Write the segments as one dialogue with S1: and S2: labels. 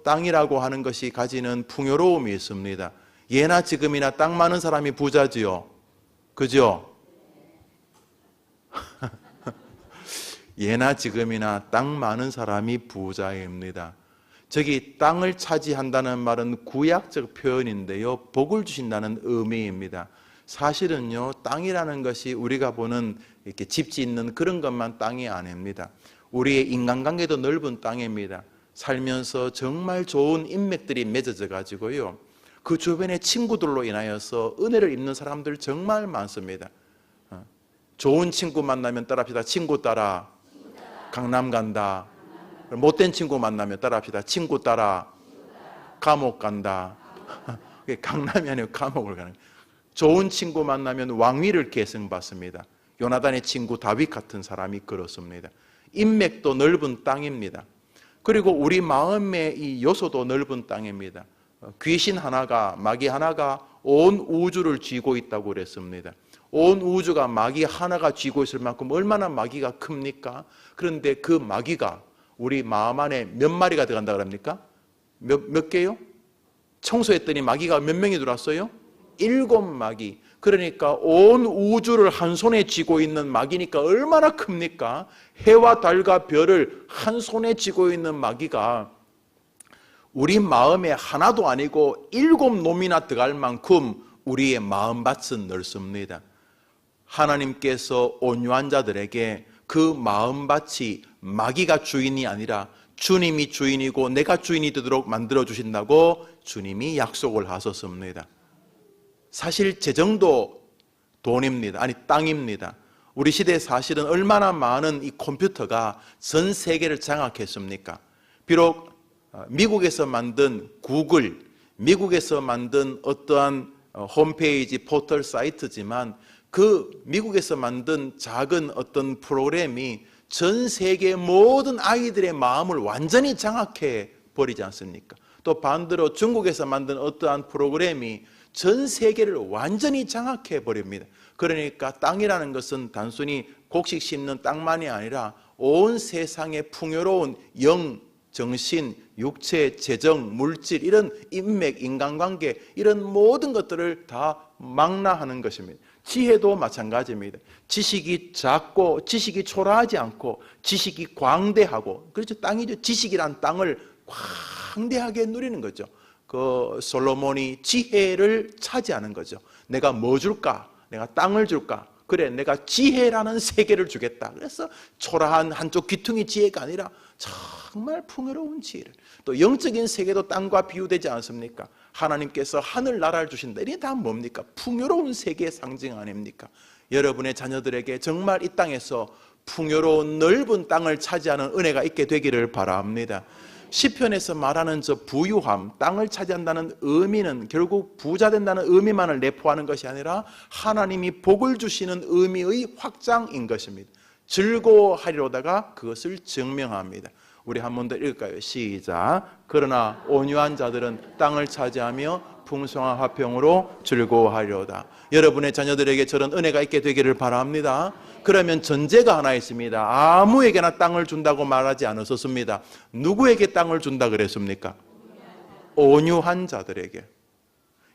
S1: 땅이라고 하는 것이 가지는 풍요로움이 있습니다. 예나 지금이나 땅 많은 사람이 부자지요. 그죠? 예나 지금이나 땅 많은 사람이 부자입니다. 저기 땅을 차지한다는 말은 구약적 표현인데요, 복을 주신다는 의미입니다. 사실은요, 땅이라는 것이 우리가 보는 이렇게 집 짓는 그런 것만 땅이 아닙니다. 우리의 인간관계도 넓은 땅입니다. 살면서 정말 좋은 인맥들이 맺어져 가지고요, 그 주변의 친구들로 인하여서 은혜를 입는 사람들 정말 많습니다. 좋은 친구 만나면 따라합시다. 친구 따라 강남 간다. 못된 친구 만나면 따라합시다. 친구 따라 감옥 간다. 강남이 아니고 감옥을 가는 거예요. 좋은 친구 만나면 왕위를 계승받습니다. 요나단의 친구 다윗 같은 사람이 그렇습니다. 인맥도 넓은 땅입니다. 그리고 우리 마음의 이 요소도 넓은 땅입니다. 귀신 하나가, 마귀 하나가 온 우주를 쥐고 있다고 그랬습니다. 온 우주가 마귀 하나가 쥐고 있을 만큼 얼마나 마귀가 큽니까? 그런데 그 마귀가 우리 마음 안에 몇 마리가 들어간다 그럽니까? 몇 개요? 청소했더니 마귀가 몇 명이 들어왔어요? 7마귀. 그러니까 온 우주를 한 손에 쥐고 있는 마귀니까 얼마나 큽니까? 해와 달과 별을 한 손에 쥐고 있는 마귀가 우리 마음에 하나도 아니고 7놈이나 들어갈 만큼 우리의 마음밭은 넓습니다. 하나님께서 온유한 자들에게 그 마음밭이 마귀가 주인이 아니라 주님이 주인이고 내가 주인이 되도록 만들어주신다고 주님이 약속을 하셨습니다. 사실 재정도 돈입니다. 아니 땅입니다. 우리 시대에 사실은 얼마나 많은 이 컴퓨터가 전 세계를 장악했습니까? 비록 미국에서 만든 구글, 미국에서 만든 어떠한 홈페이지 포털 사이트지만 그 미국에서 만든 작은 어떤 프로그램이 전 세계 모든 아이들의 마음을 완전히 장악해 버리지 않습니까? 또 반대로 중국에서 만든 어떠한 프로그램이 전 세계를 완전히 장악해 버립니다. 그러니까 땅이라는 것은 단순히 곡식 심는 땅만이 아니라 온 세상의 풍요로운 영, 정신, 육체, 재정, 물질, 이런 인맥, 인간관계, 이런 모든 것들을 다 망라하는 것입니다. 지혜도 마찬가지입니다. 지식이 작고 지식이 초라하지 않고 지식이 광대하고, 그렇죠. 땅이죠. 지식이란 땅을 광대하게 누리는 거죠. 그 솔로몬이 지혜를 차지하는 거죠. 내가 뭐 줄까? 내가 땅을 줄까? 그래, 내가 지혜라는 세계를 주겠다. 그래서 초라한 한쪽 귀퉁이 지혜가 아니라 정말 풍요로운 지혜를, 또 영적인 세계도 땅과 비유되지 않습니까? 하나님께서 하늘나라를 주신다. 이게 다 뭡니까? 풍요로운 세계의 상징 아닙니까? 여러분의 자녀들에게 정말 이 땅에서 풍요로운 넓은 땅을 차지하는 은혜가 있게 되기를 바랍니다. 시편에서 말하는 저 부유함, 땅을 차지한다는 의미는 결국 부자 된다는 의미만을 내포하는 것이 아니라 하나님이 복을 주시는 의미의 확장인 것입니다. 즐거워하리로다가 그것을 증명합니다. 우리 한 번 더 읽을까요? 시작. 그러나 온유한 자들은 땅을 차지하며 풍성한 화평으로 즐거워하리로다. 여러분의 자녀들에게 저런 은혜가 있게 되기를 바랍니다. 그러면 전제가 하나 있습니다. 아무에게나 땅을 준다고 말하지 않으셨습니다. 누구에게 땅을 준다 그랬습니까? 온유한 자들에게.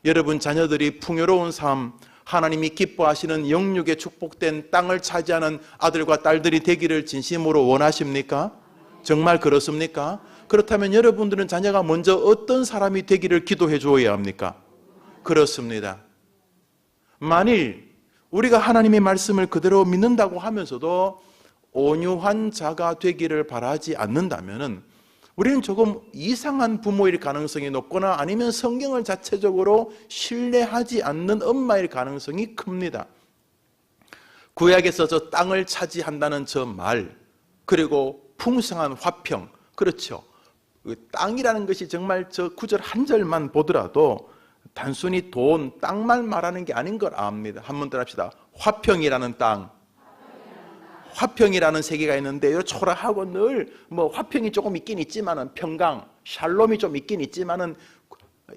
S1: 여러분 자녀들이 풍요로운 삶, 하나님이 기뻐하시는 영육의 축복된 땅을 차지하는 아들과 딸들이 되기를 진심으로 원하십니까? 정말 그렇습니까? 그렇다면 여러분들은 자녀가 먼저 어떤 사람이 되기를 기도해 주어야 합니까? 그렇습니다. 만일 우리가 하나님의 말씀을 그대로 믿는다고 하면서도 온유한 자가 되기를 바라지 않는다면 우리는 조금 이상한 부모일 가능성이 높거나 아니면 성경을 자체적으로 신뢰하지 않는 엄마일 가능성이 큽니다. 구약에서 저 땅을 차지한다는 저 말, 그리고 풍성한 화평, 그렇죠. 땅이라는 것이 정말 저 구절 한 절만 보더라도 단순히 돈, 땅만 말하는 게 아닌 걸 압니다. 한번 더 합시다. 화평이라는 땅. 화평이라는 세계가 있는데요, 초라하고 늘 뭐 화평이 조금 있긴 있지만은 평강, 샬롬이 좀 있긴 있지만은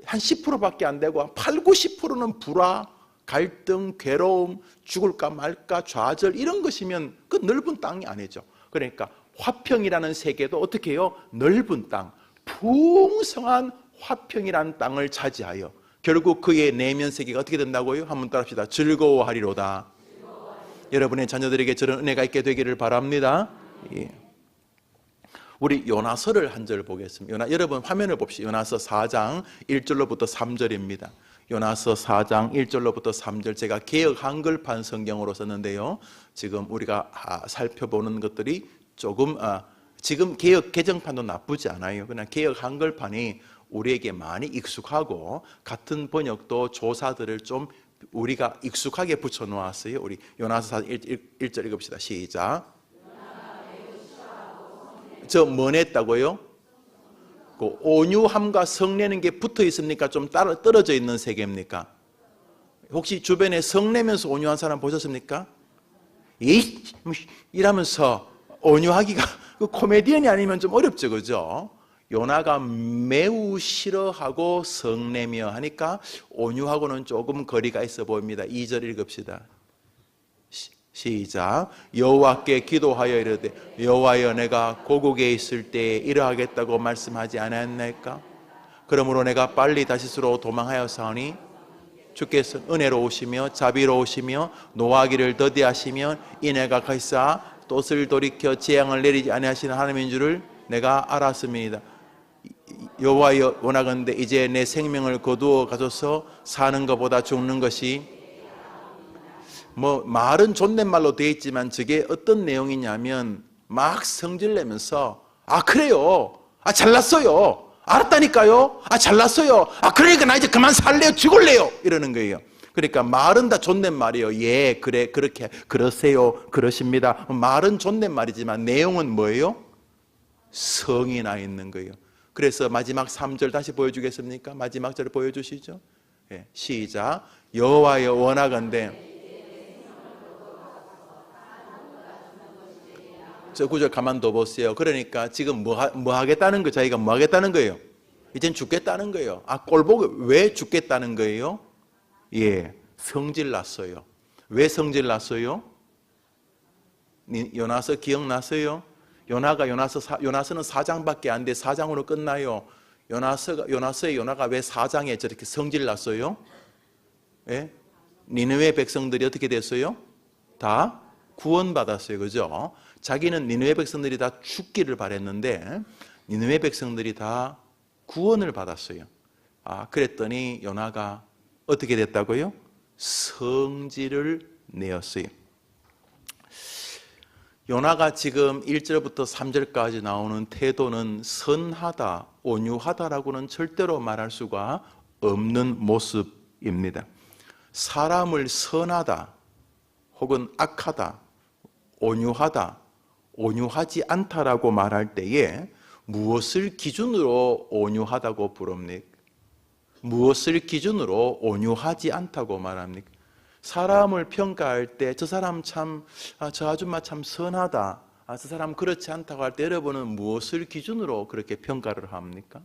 S1: 한 10%밖에 안 되고 8, 90%는 불화, 갈등, 괴로움, 죽을까 말까, 좌절, 이런 것이면 그 넓은 땅이 아니죠. 그러니까 화평이라는 세계도 어떻게 해요? 넓은 땅, 풍성한 화평이라는 땅을 차지하여 결국 그의 내면 세계가 어떻게 된다고요? 한번 따라합시다. 즐거워하리로다. 여러분의 자녀들에게 저런 은혜가 있게 되기를 바랍니다. 예. 우리 요나서를 한 절 보겠습니다. 여러분 화면을 봅시다. 요나서 4장 1절로부터 3절입니다. 요나서 4장 1절로부터 3절 제가 개역 한글판 성경으로 썼는데요. 지금 우리가 살펴보는 것들이 조금 지금 개역 개정판도 나쁘지 않아요. 그냥 개역 한글판이 우리에게 많이 익숙하고 같은 번역도 조사들을 좀 우리가 익숙하게 붙여 놓았어요. 우리 요나서 4장 1절 읽읍시다. 시작. 저 뭐냈다고요? 그 온유함과 성내는 게 붙어 있습니까? 좀 떨어져 있는 세계입니까? 혹시 주변에 성내면서 온유한 사람 보셨습니까? 이러면서 온유하기가 그 코미디언이 아니면 좀 어렵죠, 그죠? 요나가 매우 싫어하고 성내며 하니까 온유하고는 조금 거리가 있어 보입니다. 2절 읽읍시다. 시작. 여호와께 기도하여 이르되 여호와여 내가 고국에 있을 때에 이러하겠다고 말씀하지 않았나이까? 그러므로 내가 빨리 다시스로 도망하여 사오니 주께서 은혜로우시며 자비로우시며 노하기를 더디하시며 인애가 가시사 또을 돌이켜 재앙을 내리지 아니하시는 하나님인 줄을 내가 알았습니다. 여호와여 원하건대 이제 내 생명을 거두어 가져서 사는 것보다 죽는 것이 말은 존댓말로 되어 있지만 저게 어떤 내용이냐면 막 성질내면서 그래요, 잘났어요, 알았다니까요, 잘났어요, 그러니까 나 이제 그만 살래요, 죽을래요 이러는 거예요. 그러니까 말은 다 존댓말이에요. 예, 그래, 그렇게, 그러세요, 그러십니다. 말은 존댓말이지만 내용은 뭐예요? 성이 나 있는 거예요. 그래서 마지막 3절 다시 보여주겠습니까? 마지막 절 보여주시죠. 예, 시작. 여호와여 원하건대 저 구절 가만 둬 보세요. 그러니까 지금 뭐 하겠다는 거, 자기가 뭐 하겠다는 거예요? 이젠 죽겠다는 거예요. 꼴보기 왜 죽겠다는 거예요? 예, 성질 났어요. 왜 성질 났어요? 요나서 기억나세요? 요나서는 4장밖에 안 돼. 4장으로 끝나요. 요나서의 요나가 왜 4장에 저렇게 성질 났어요? 예? 니느웨 백성들이 어떻게 됐어요? 다 구원받았어요. 그죠? 자기는 니느웨 백성들이 다 죽기를 바랬는데 니느웨 백성들이 다 구원을 받았어요. 그랬더니 요나가 어떻게 됐다고요? 성질을 내었어요. 요나가 지금 1절부터 3절까지 나오는 태도는 선하다, 온유하다라고는 절대로 말할 수가 없는 모습입니다. 사람을 선하다 혹은 악하다, 온유하다, 온유하지 않다라고 말할 때에 무엇을 기준으로 온유하다고 부릅니까? 무엇을 기준으로 온유하지 않다고 말합니까? 사람을 평가할 때 저 사람 참, 저 아줌마 참 선하다, 저 사람 그렇지 않다고 할 때 여러분은 무엇을 기준으로 그렇게 평가를 합니까?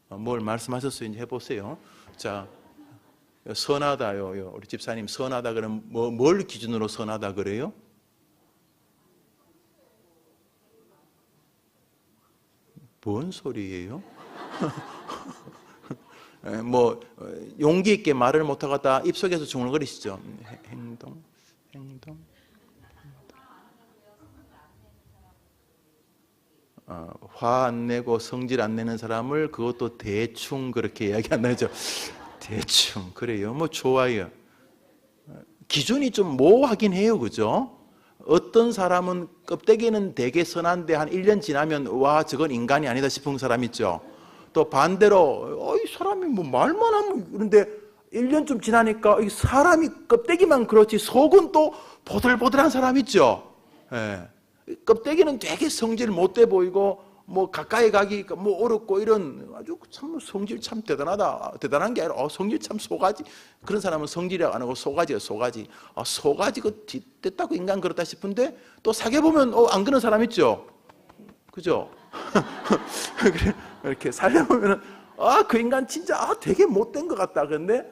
S1: 뭘 말씀하셨어요? 이제 해보세요. 자, 선하다요. 우리 집사님 선하다 그러면 뭘 기준으로 선하다 그래요? 뭔 소리예요? 용기 있게 말을 못하겠다 입속에서 중얼거리시죠. 행동. 화 안 내고 성질 안 내는 사람을 그것도 대충 그렇게 이야기한다죠. 대충 그래요. 좋아요. 기준이 좀 모호하긴 해요. 그죠? 어떤 사람은 껍데기는 되게 선한데 한 1년 지나면 와 저건 인간이 아니다 싶은 사람 있죠. 또 반대로 이 사람이 말만 하면 그런데 1년쯤 지나니까 이 사람이 껍데기만 그렇지 속은 또 보들보들한 사람 있죠. 예. 껍데기는 되게 성질 못돼 보이고 가까이 가기 어렵고 이런 아주 참 성질 참 대단한 게 아니라 성질 참 소가지. 그런 사람은 성질이라고 안 하고 소가지예요. 소가지. 소가지 그 됐다고 인간 그렇다 싶은데 또 사귀어 보면 안 그런 사람 있죠. 그죠? 이렇게 살려보면 그 인간 진짜 되게 못된 것 같다. 근데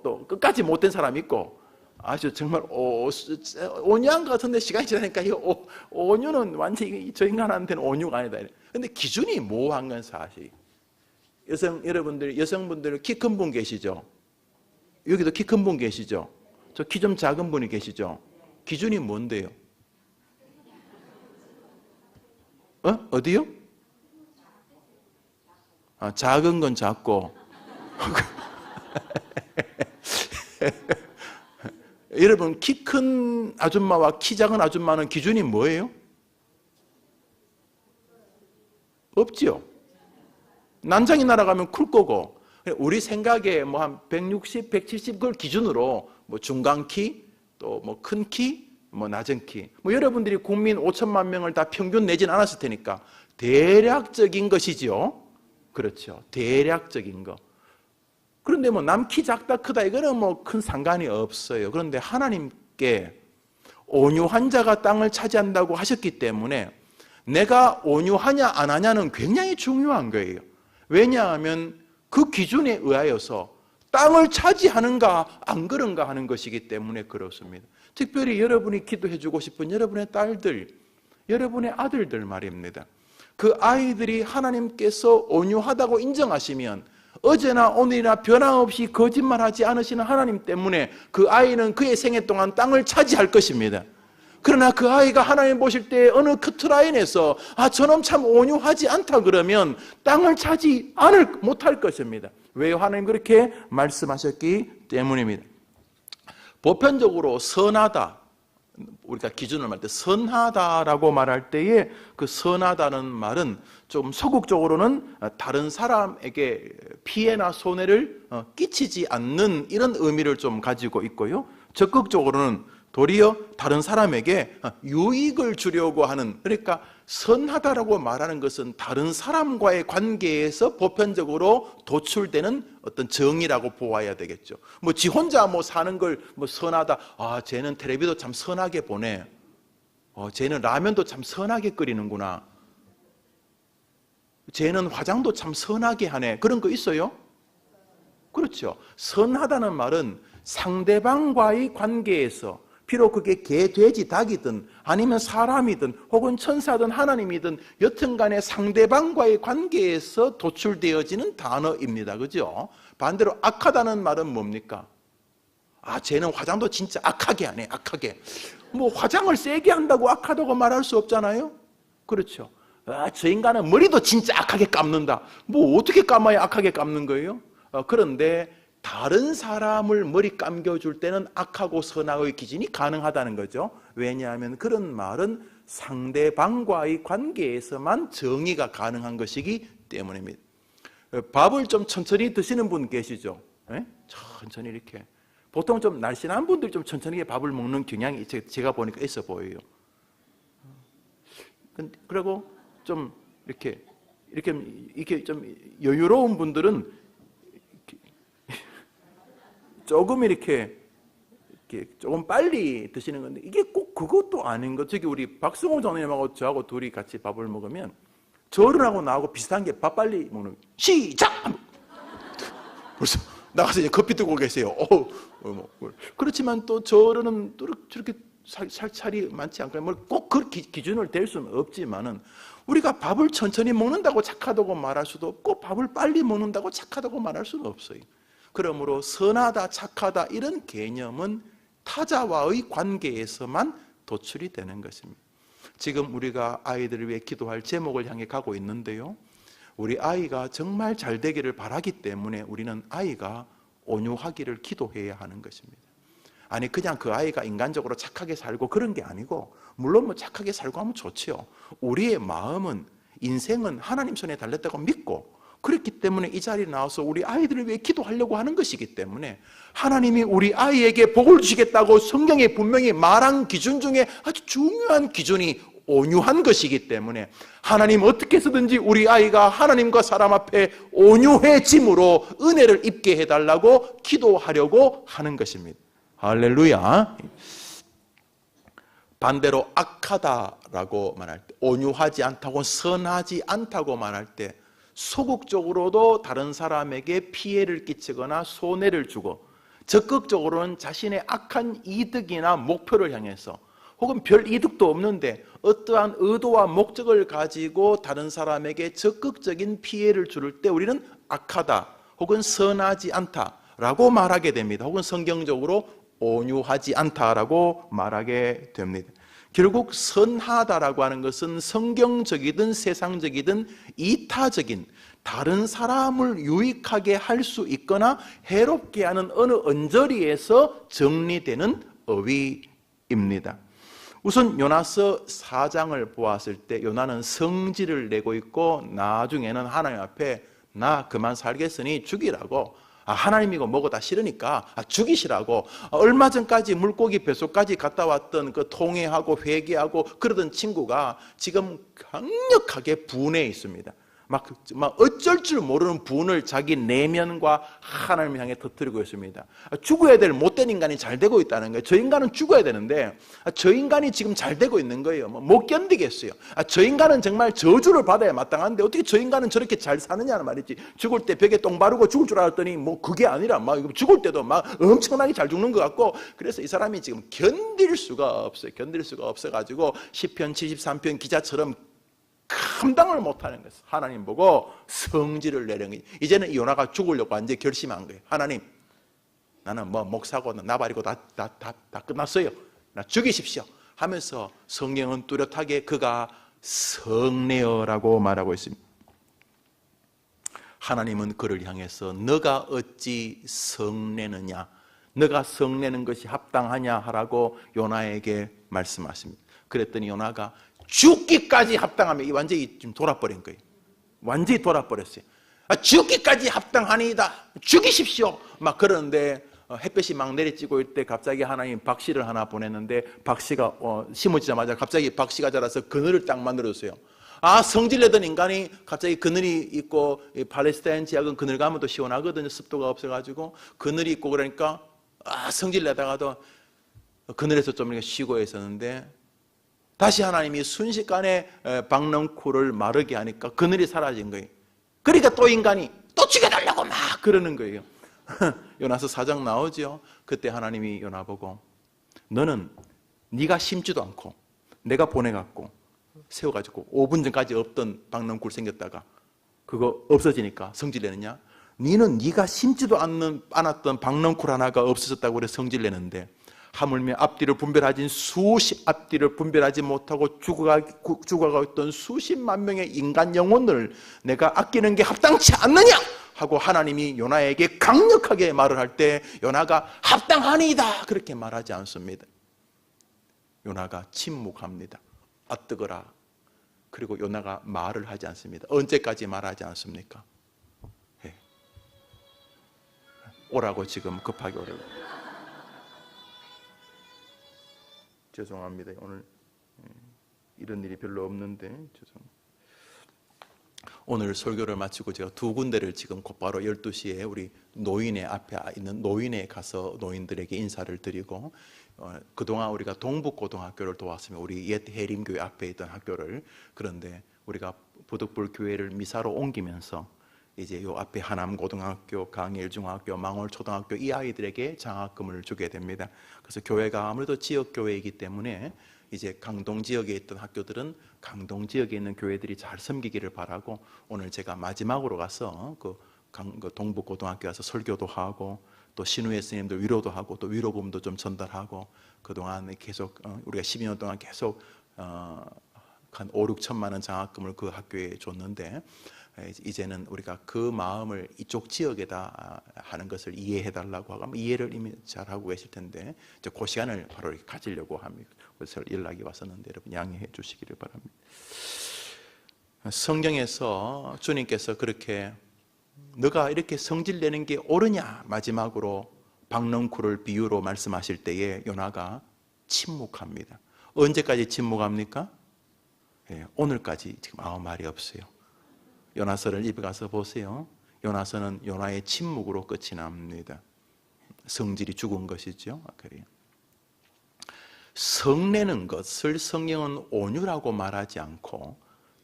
S1: 또 끝까지 못된 사람 있고 아주 정말 온유한 것 같은데 시간이 지나니까 이 온유는 완전히 저 인간한테는 온유가 아니다. 근데 기준이 모호한 건 사실. 여성분들 키 큰 분 계시죠? 여기도 키 큰 분 계시죠? 저 키 좀 작은 분이 계시죠? 기준이 뭔데요? 어디요? 작은 건 작고 여러분 키 큰 아줌마와 키 작은 아줌마는 기준이 뭐예요? 없지요. 난장이 날아가면 클 거고 우리 생각에 뭐 한 160, 170 그걸 기준으로 뭐 중간 키, 또 뭐 큰 키, 뭐 낮은 키. 뭐 여러분들이 국민 5천만 명을 다 평균 내진 않았을 테니까 대략적인 것이죠. 그렇죠. 대략적인 거. 그런데 뭐 남 키 작다 크다 이거는 뭐 큰 상관이 없어요. 그런데 하나님께 온유한 자가 땅을 차지한다고 하셨기 때문에 내가 온유하냐 안 하냐는 굉장히 중요한 거예요. 왜냐하면 그 기준에 의하여서 땅을 차지하는가 안 그런가 하는 것이기 때문에 그렇습니다. 특별히 여러분이 기도해 주고 싶은 여러분의 딸들, 여러분의 아들들 말입니다. 그 아이들이 하나님께서 온유하다고 인정하시면 어제나 오늘이나 변함없이 거짓말하지 않으시는 하나님 때문에 그 아이는 그의 생애 동안 땅을 차지할 것입니다. 그러나 그 아이가 하나님 보실 때 어느 커트라인에서 저놈 참 온유하지 않다 그러면 땅을 차지 못할 것입니다. 왜 하나님 그렇게 말씀하셨기 때문입니다. 보편적으로 선하다, 우리가 기준을 말할 때 선하다라고 말할 때에 그 선하다는 말은 좀 소극적으로는 다른 사람에게 피해나 손해를 끼치지 않는 이런 의미를 좀 가지고 있고요. 적극적으로는 도리어 다른 사람에게 유익을 주려고 하는, 그러니까 선하다라고 말하는 것은 다른 사람과의 관계에서 보편적으로 도출되는 어떤 정의라고 보아야 되겠죠. 뭐 지 혼자 뭐 사는 걸 뭐 선하다. 쟤는 텔레비도 참 선하게 보네. 쟤는 라면도 참 선하게 끓이는구나. 쟤는 화장도 참 선하게 하네. 그런 거 있어요? 그렇죠. 선하다는 말은 상대방과의 관계에서 비록 그게 개, 돼지, 닭이든 아니면 사람이든 혹은 천사든 하나님이든 여튼간에 상대방과의 관계에서 도출되어지는 단어입니다. 그죠? 반대로 악하다는 말은 뭡니까? 쟤는 화장도 진짜 악하게 하네. 악하게. 뭐 화장을 세게 한다고 악하다고 말할 수 없잖아요. 그렇죠. 저 인간은 머리도 진짜 악하게 감는다. 뭐 어떻게 감아야 악하게 감는 거예요? 그런데 다른 사람을 머리 감겨줄 때는 악하고 선악의 기준이 가능하다는 거죠. 왜냐하면 그런 말은 상대방과의 관계에서만 정의가 가능한 것이기 때문입니다. 밥을 좀 천천히 드시는 분 계시죠? 네? 천천히 이렇게. 보통 좀 날씬한 분들이 좀 천천히 밥을 먹는 경향이 제가 보니까 있어 보여요. 그리고 좀 이렇게 좀 여유로운 분들은 조금 이렇게 조금 빨리 드시는 건데 이게 꼭 그것도 아닌 거. 저기 우리 박승호 장로님하고 저하고 둘이 같이 밥을 먹으면 저런하고 나하고 비슷한 게 밥 빨리 먹는 시작! 벌써 나가서 이제 커피 뜨고 계세요. 그렇지만 또 저런은 또 저렇게 살찰이 많지 않고 꼭 그 기준을 댈 수는 없지만은 우리가 밥을 천천히 먹는다고 착하다고 말할 수도 없고 밥을 빨리 먹는다고 착하다고 말할 수는 없어요. 그러므로 선하다, 착하다 이런 개념은 타자와의 관계에서만 도출이 되는 것입니다. 지금 우리가 아이들을 위해 기도할 제목을 향해 가고 있는데요. 우리 아이가 정말 잘 되기를 바라기 때문에 우리는 아이가 온유하기를 기도해야 하는 것입니다. 아니 그냥 그 아이가 인간적으로 착하게 살고 그런 게 아니고 물론 뭐 착하게 살고 하면 좋지요. 우리의 마음은 인생은 하나님 손에 달렸다고 믿고 그렇기 때문에 이 자리에 나와서 우리 아이들을 위해 기도하려고 하는 것이기 때문에 하나님이 우리 아이에게 복을 주시겠다고 성경에 분명히 말한 기준 중에 아주 중요한 기준이 온유한 것이기 때문에 하나님 어떻게 해서든지 우리 아이가 하나님과 사람 앞에 온유해짐으로 은혜를 입게 해달라고 기도하려고 하는 것입니다. 할렐루야. 반대로 악하다라고 말할 때, 온유하지 않다고 선하지 않다고 말할 때 소극적으로도 다른 사람에게 피해를 끼치거나 손해를 주고 적극적으로는 자신의 악한 이득이나 목표를 향해서 혹은 별 이득도 없는데 어떠한 의도와 목적을 가지고 다른 사람에게 적극적인 피해를 줄 때 우리는 악하다 혹은 선하지 않다라고 말하게 됩니다. 혹은 성경적으로 온유하지 않다라고 말하게 됩니다. 결국 선하다라고 하는 것은 성경적이든 세상적이든 이타적인 다른 사람을 유익하게 할 수 있거나 해롭게 하는 어느 언저리에서 정리되는 어휘입니다. 우선 요나서 4장을 보았을 때 요나는 성질을 내고 있고 나중에는 하나님 앞에 나 그만 살겠으니 죽이라고, 하나님이고 뭐고 다 싫으니까 죽이시라고, 얼마 전까지 물고기 뱃속까지 갔다 왔던 그 통회하고 회개하고 그러던 친구가 지금 강력하게 분해 있습니다. 막 어쩔 줄 모르는 분을 자기 내면과 하나님을 향해 터뜨리고 있습니다. 죽어야 될 못된 인간이 잘 되고 있다는 거예요. 저 인간은 죽어야 되는데 저 인간이 지금 잘 되고 있는 거예요. 못 견디겠어요. 저 인간은 정말 저주를 받아야 마땅한데 어떻게 저 인간은 저렇게 잘 사느냐는 말이지. 죽을 때 벽에 똥 바르고 죽을 줄 알았더니 뭐 그게 아니라 막 죽을 때도 막 엄청나게 잘 죽는 것 같고, 그래서 이 사람이 지금 견딜 수가 없어요. 견딜 수가 없어가지고 시편 73편 기자처럼 감당을 못하는 거예요. 하나님 보고 성질을 내는 거예요. 이제는 요나가 죽으려고 완전히 결심한 거예요. 하나님, 나는 뭐 목사고 나발이고 다 끝났어요. 나 죽이십시오 하면서 성경은 뚜렷하게 그가 성내어라고 말하고 있습니다. 하나님은 그를 향해서 너가 어찌 성내느냐, 너가 성내는 것이 합당하냐 하라고 요나에게 말씀하십니다. 그랬더니 요나가 죽기까지 합당하면 완전히 좀 돌아버린 거예요. 완전히 돌아버렸어요. 죽기까지 합당하니이다, 죽이십시오 막 그러는데 햇볕이 막 내리쬐고 있을 때 갑자기 하나님 박씨를 하나 보냈는데 박씨가 심어지자마자 갑자기 박씨가 자라서 그늘을 딱 만들어줬어요. 성질내던 인간이 갑자기 그늘이 있고, 팔레스타인 지역은 그늘 가면 또 시원하거든요. 습도가 없어가지고 그늘이 있고 그러니까 성질내다가도 그늘에서 좀 이렇게 쉬고 있었는데 다시 하나님이 순식간에 박넝쿨을 마르게 하니까 그늘이 사라진 거예요. 그러니까 또 인간이 또 죽여달라고 막 그러는 거예요. 요나서 4장 나오죠. 그때 하나님이 요나 보고 너는 네가 심지도 않고 내가 보내갖고 세워가지고 5분 전까지 없던 박넝쿨 생겼다가 그거 없어지니까 성질내느냐? 너는 네가 심지도 않았던 박넝쿨 하나가 없어졌다고 그래 성질내는데 하물며 앞뒤를 분별하지 앞뒤를 분별하지 못하고 죽어가고 있던 수십만 명의 인간 영혼을 내가 아끼는 게 합당치 않느냐 하고 하나님이 요나에게 강력하게 말을 할 때 요나가 합당하니이다 그렇게 말하지 않습니다. 요나가 침묵합니다. 뜨거라. 그리고 요나가 말을 하지 않습니다. 언제까지 말하지 않습니까? 오라고 지금 급하게 오라고. 죄송합니다. 오늘 이런 일이 별로 없는데 죄송합니다. 오늘 설교를 마치고 제가 두 군데를 지금 곧바로 12시에 우리 노인회 앞에 있는 노인회에 가서 노인들에게 인사를 드리고, 그동안 우리가 동북고등학교를 도왔으면 우리 옛 해림교회 앞에 있던 학교를, 그런데 우리가 부득불 교회를 미사로 옮기면서 이제 요 앞에 하남고등학교, 강일중학교, 망월초등학교 이 아이들에게 장학금을 주게 됩니다. 그래서 교회가 아무래도 지역교회이기 때문에 이제 강동 지역에 있던 학교들은 강동 지역에 있는 교회들이 잘 섬기기를 바라고, 오늘 제가 마지막으로 가서 그 동북고등학교 가서 설교도 하고 또 신우회 스님들 위로도 하고 또 위로금도 좀 전달하고, 그동안 계속 우리가 12년 동안 계속 한 5, 6천만 원 장학금을 그 학교에 줬는데, 이제는 우리가 그 마음을 이쪽 지역에다 하는 것을 이해해 달라고 하고, 이해를 이미 잘 하고 계실 텐데 이제 그 시간을 바로 이렇게 가지려고 합니다. 그래서 연락이 왔었는데 여러분 양해해 주시기를 바랍니다. 성경에서 주님께서 그렇게 너가 이렇게 성질내는 게 옳으냐 마지막으로 박넝쿨을 비유로 말씀하실 때에 요나가 침묵합니다. 언제까지 침묵합니까? 오늘까지 지금 아무 말이 없어요. 요나서를 입에 가서 보세요. 요나서는 요나의 침묵으로 끝이 납니다. 성질이 죽은 것이죠. 그래요. 성내는 것을 성경은 온유라고 말하지 않고,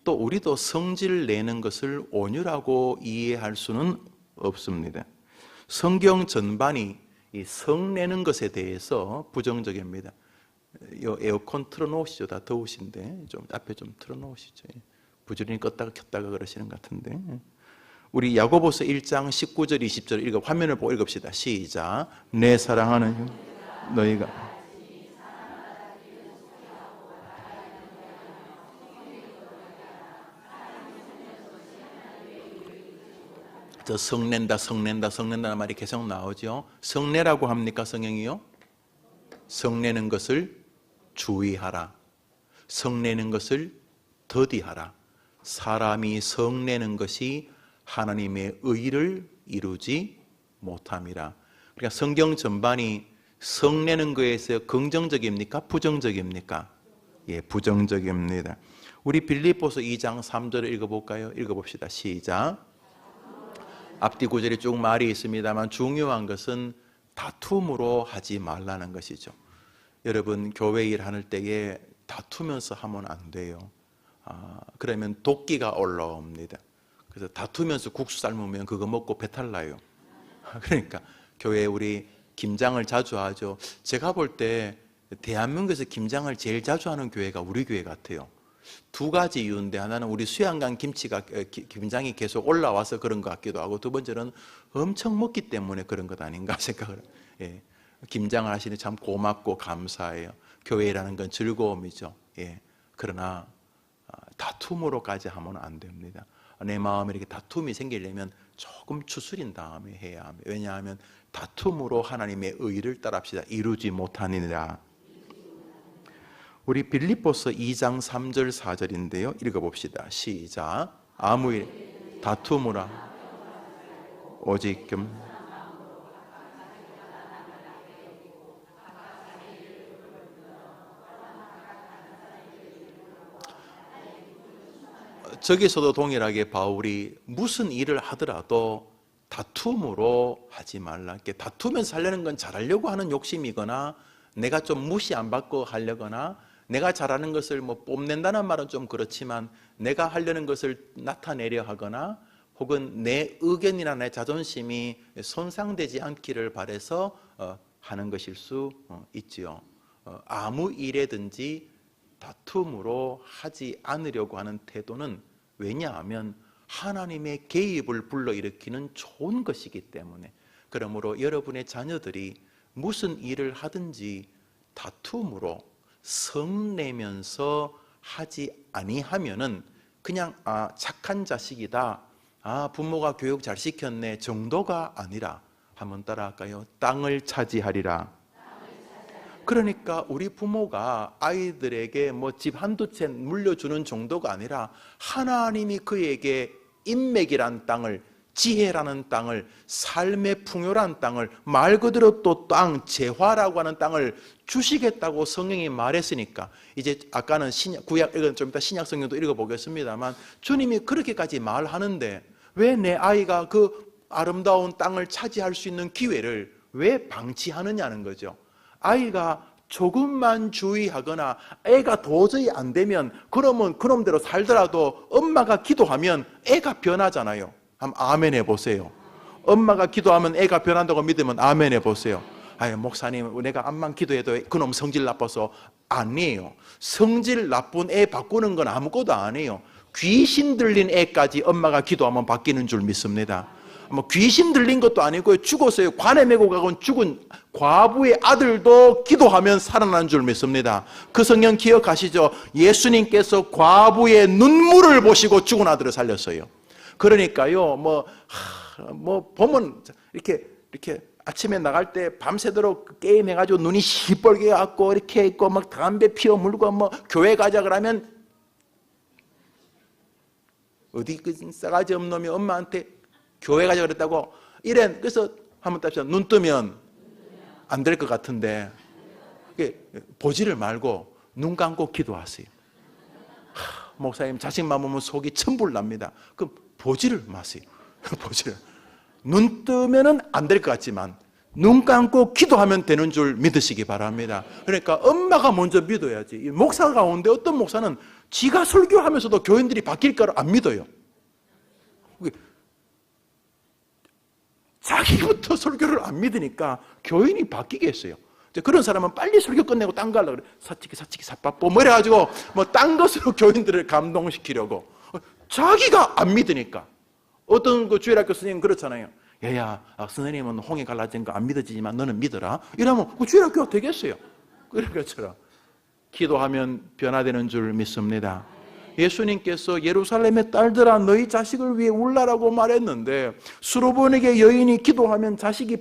S1: 또 우리도 성질 내는 것을 온유라고 이해할 수는 없습니다. 성경 전반이 이 성내는 것에 대해서 부정적입니다. 이 에어컨 틀어놓으시죠. 다 더우신데 좀 앞에 좀 틀어놓으시죠. 부지런히 껐다가 켰다가 그러시는 것 같은데. 우리 야고보서 1장 19절 20절 읽어 화면을 보고 읽읍시다. 시작. 내 사랑하는 너희가 저 성낸다는 말이 계속 나오죠. 성내라고 합니까? 성경이요? 성내는 것을 주의하라. 성내는 것을 더디하라. 사람이 성내는 것이 하나님의 의를 이루지 못함이라. 그러니까 성경 전반이 성내는 것에서 긍정적입니까? 부정적입니까? 예, 부정적입니다. 우리 빌립보서 2장 3절을 읽어볼까요? 읽어봅시다. 시작. 앞뒤 구절에 쭉 말이 있습니다만 중요한 것은 다툼으로 하지 말라는 것이죠. 여러분 교회 일하는 때에 다투면서 하면 안 돼요. 그러면 독기가 올라옵니다. 그래서 다투면서 국수 삶으면 그거 먹고 배탈 나요. 그러니까 교회에 우리 김장을 자주 하죠. 제가 볼 때 대한민국에서 김장을 제일 자주 하는 교회가 우리 교회 같아요. 두 가지 이유인데, 하나는 우리 수양강 김장이 계속 올라와서 그런 것 같기도 하고, 두 번째는 엄청 먹기 때문에 그런 것 아닌가 생각을. 예. 김장을 하시니 참 고맙고 감사해요. 교회라는 건 즐거움이죠. 예. 그러나 다툼으로까지 하면 안 됩니다. 내 마음에 이렇게 다툼이 생기려면 조금 추스린 다음에 해야 합니다. 왜냐하면 다툼으로 하나님의 의를 따릅시다. 이루지 못하니라. 우리 빌립보서 2장 3절 4절인데요. 읽어봅시다. 시작. 아무 일 다툼으로 오직 저기서도 동일하게 바울이 무슨 일을 하더라도 다툼으로 하지 말라. 이렇게 다투면서 하려는 건 잘하려고 하는 욕심이거나, 내가 좀 무시 안 받고 하려거나, 내가 잘하는 것을 뭐 뽐낸다는 말은 좀 그렇지만 내가 하려는 것을 나타내려 하거나, 혹은 내 의견이나 내 자존심이 손상되지 않기를 바라서 하는 것일 수 있지요. 아무 일에든지 다툼으로 하지 않으려고 하는 태도는, 왜냐하면 하나님의 개입을 불러일으키는 좋은 것이기 때문에. 그러므로 여러분의 자녀들이 무슨 일을 하든지 다툼으로 성내면서 하지 아니하면은 그냥 착한 자식이다, 부모가 교육 잘 시켰네 정도가 아니라, 한번 따라할까요? 땅을 차지하리라. 그러니까 우리 부모가 아이들에게 뭐 집 한두 채 물려주는 정도가 아니라, 하나님이 그에게 인맥이란 땅을, 지혜라는 땅을, 삶의 풍요란 땅을, 말 그대로 또 땅, 재화라고 하는 땅을 주시겠다고 성경이 말했으니까, 이제 아까는 구약, 이건 좀 이따 신약 성경도 읽어보겠습니다만, 주님이 그렇게까지 말하는데 왜 내 아이가 그 아름다운 땅을 차지할 수 있는 기회를 왜 방치하느냐는 거죠. 아이가 조금만 주의하거나 애가 도저히 안 되면, 그러면 그놈대로 살더라도 엄마가 기도하면 애가 변하잖아요. 한번 아멘 해보세요. 엄마가 기도하면 애가 변한다고 믿으면 아멘 해보세요. 아유, 목사님 내가 암만 기도해도 그놈 성질 나빠서. 아니에요. 성질 나쁜 애 바꾸는 건 아무것도 아니에요. 귀신 들린 애까지 엄마가 기도하면 바뀌는 줄 믿습니다. 뭐 귀신 들린 것도 아니고, 죽었어요. 관에 메고 가고 죽은 과부의 아들도 기도하면 살아난 줄 믿습니다. 그 성경 기억하시죠? 예수님께서 과부의 눈물을 보시고 죽은 아들을 살렸어요. 그러니까요, 뭐 보면 이렇게 아침에 나갈 때 밤새도록 게임해가지고 눈이 시뻘게 갖고 이렇게 있고, 막 담배 피워 물고, 뭐 교회 가자 그러면, 어디 그 싸가지 없는 놈이 엄마한테 교회 가자 그랬다고 이래. 그래서 한번 답시다. 눈 뜨면 안 될 것 같은데, 보지를 말고 눈 감고 기도하세요. 목사님 자식만 보면 속이 천불 납니다. 그럼 보지를 마세요. 보지를. 눈 뜨면은 안 될 것 같지만 눈 감고 기도하면 되는 줄 믿으시기 바랍니다. 그러니까 엄마가 먼저 믿어야지. 목사 가운데 어떤 목사는 지가 설교하면서도 교인들이 바뀔 거를 안 믿어요. 자기부터 설교를 안 믿으니까 교인이 바뀌겠어요. 그런 사람은 빨리 설교 끝내고 딴 거 하려고 그래. 사치기 사빠뽀 뭐 이래가지고 뭐 딴 것으로 교인들을 감동시키려고. 자기가 안 믿으니까. 어떤 그 주일학교 선생님 그렇잖아요. 야야, 선생님은 홍해 갈라진 거 안 믿어지지만 너는 믿어라. 이러면 그 주일학교가 되겠어요. 그런 것처럼 기도하면 변화되는 줄 믿습니다. 예수님께서 예루살렘의 딸들아 너희 자식을 위해 울라라고 말했는데, 수로보니게 여인이 기도하면 자식이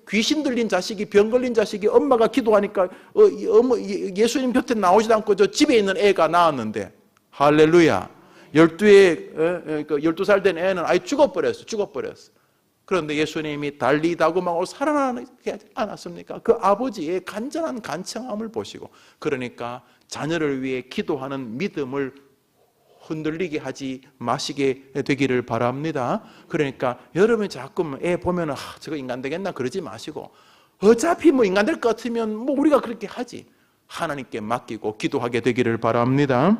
S1: 귀신 들린 자식이, 병 걸린 자식이 엄마가 기도하니까 예수님 곁에 나오지도 않고 저 집에 있는 애가 나왔는데, 할렐루야. 12살 된 애는 아예 죽어버렸어. 그런데 예수님이 달리다고만 살아나지 않았습니까? 그 아버지의 간절한 간청함을 보시고, 그러니까 자녀를 위해 기도하는 믿음을 흔들리게 하지 마시게 되기를 바랍니다. 그러니까 여러분이 자꾸 애 보면 저거 인간 되겠나 그러지 마시고, 어차피 뭐 인간 될 것 같으면 뭐 우리가 그렇게 하지, 하나님께 맡기고 기도하게 되기를 바랍니다.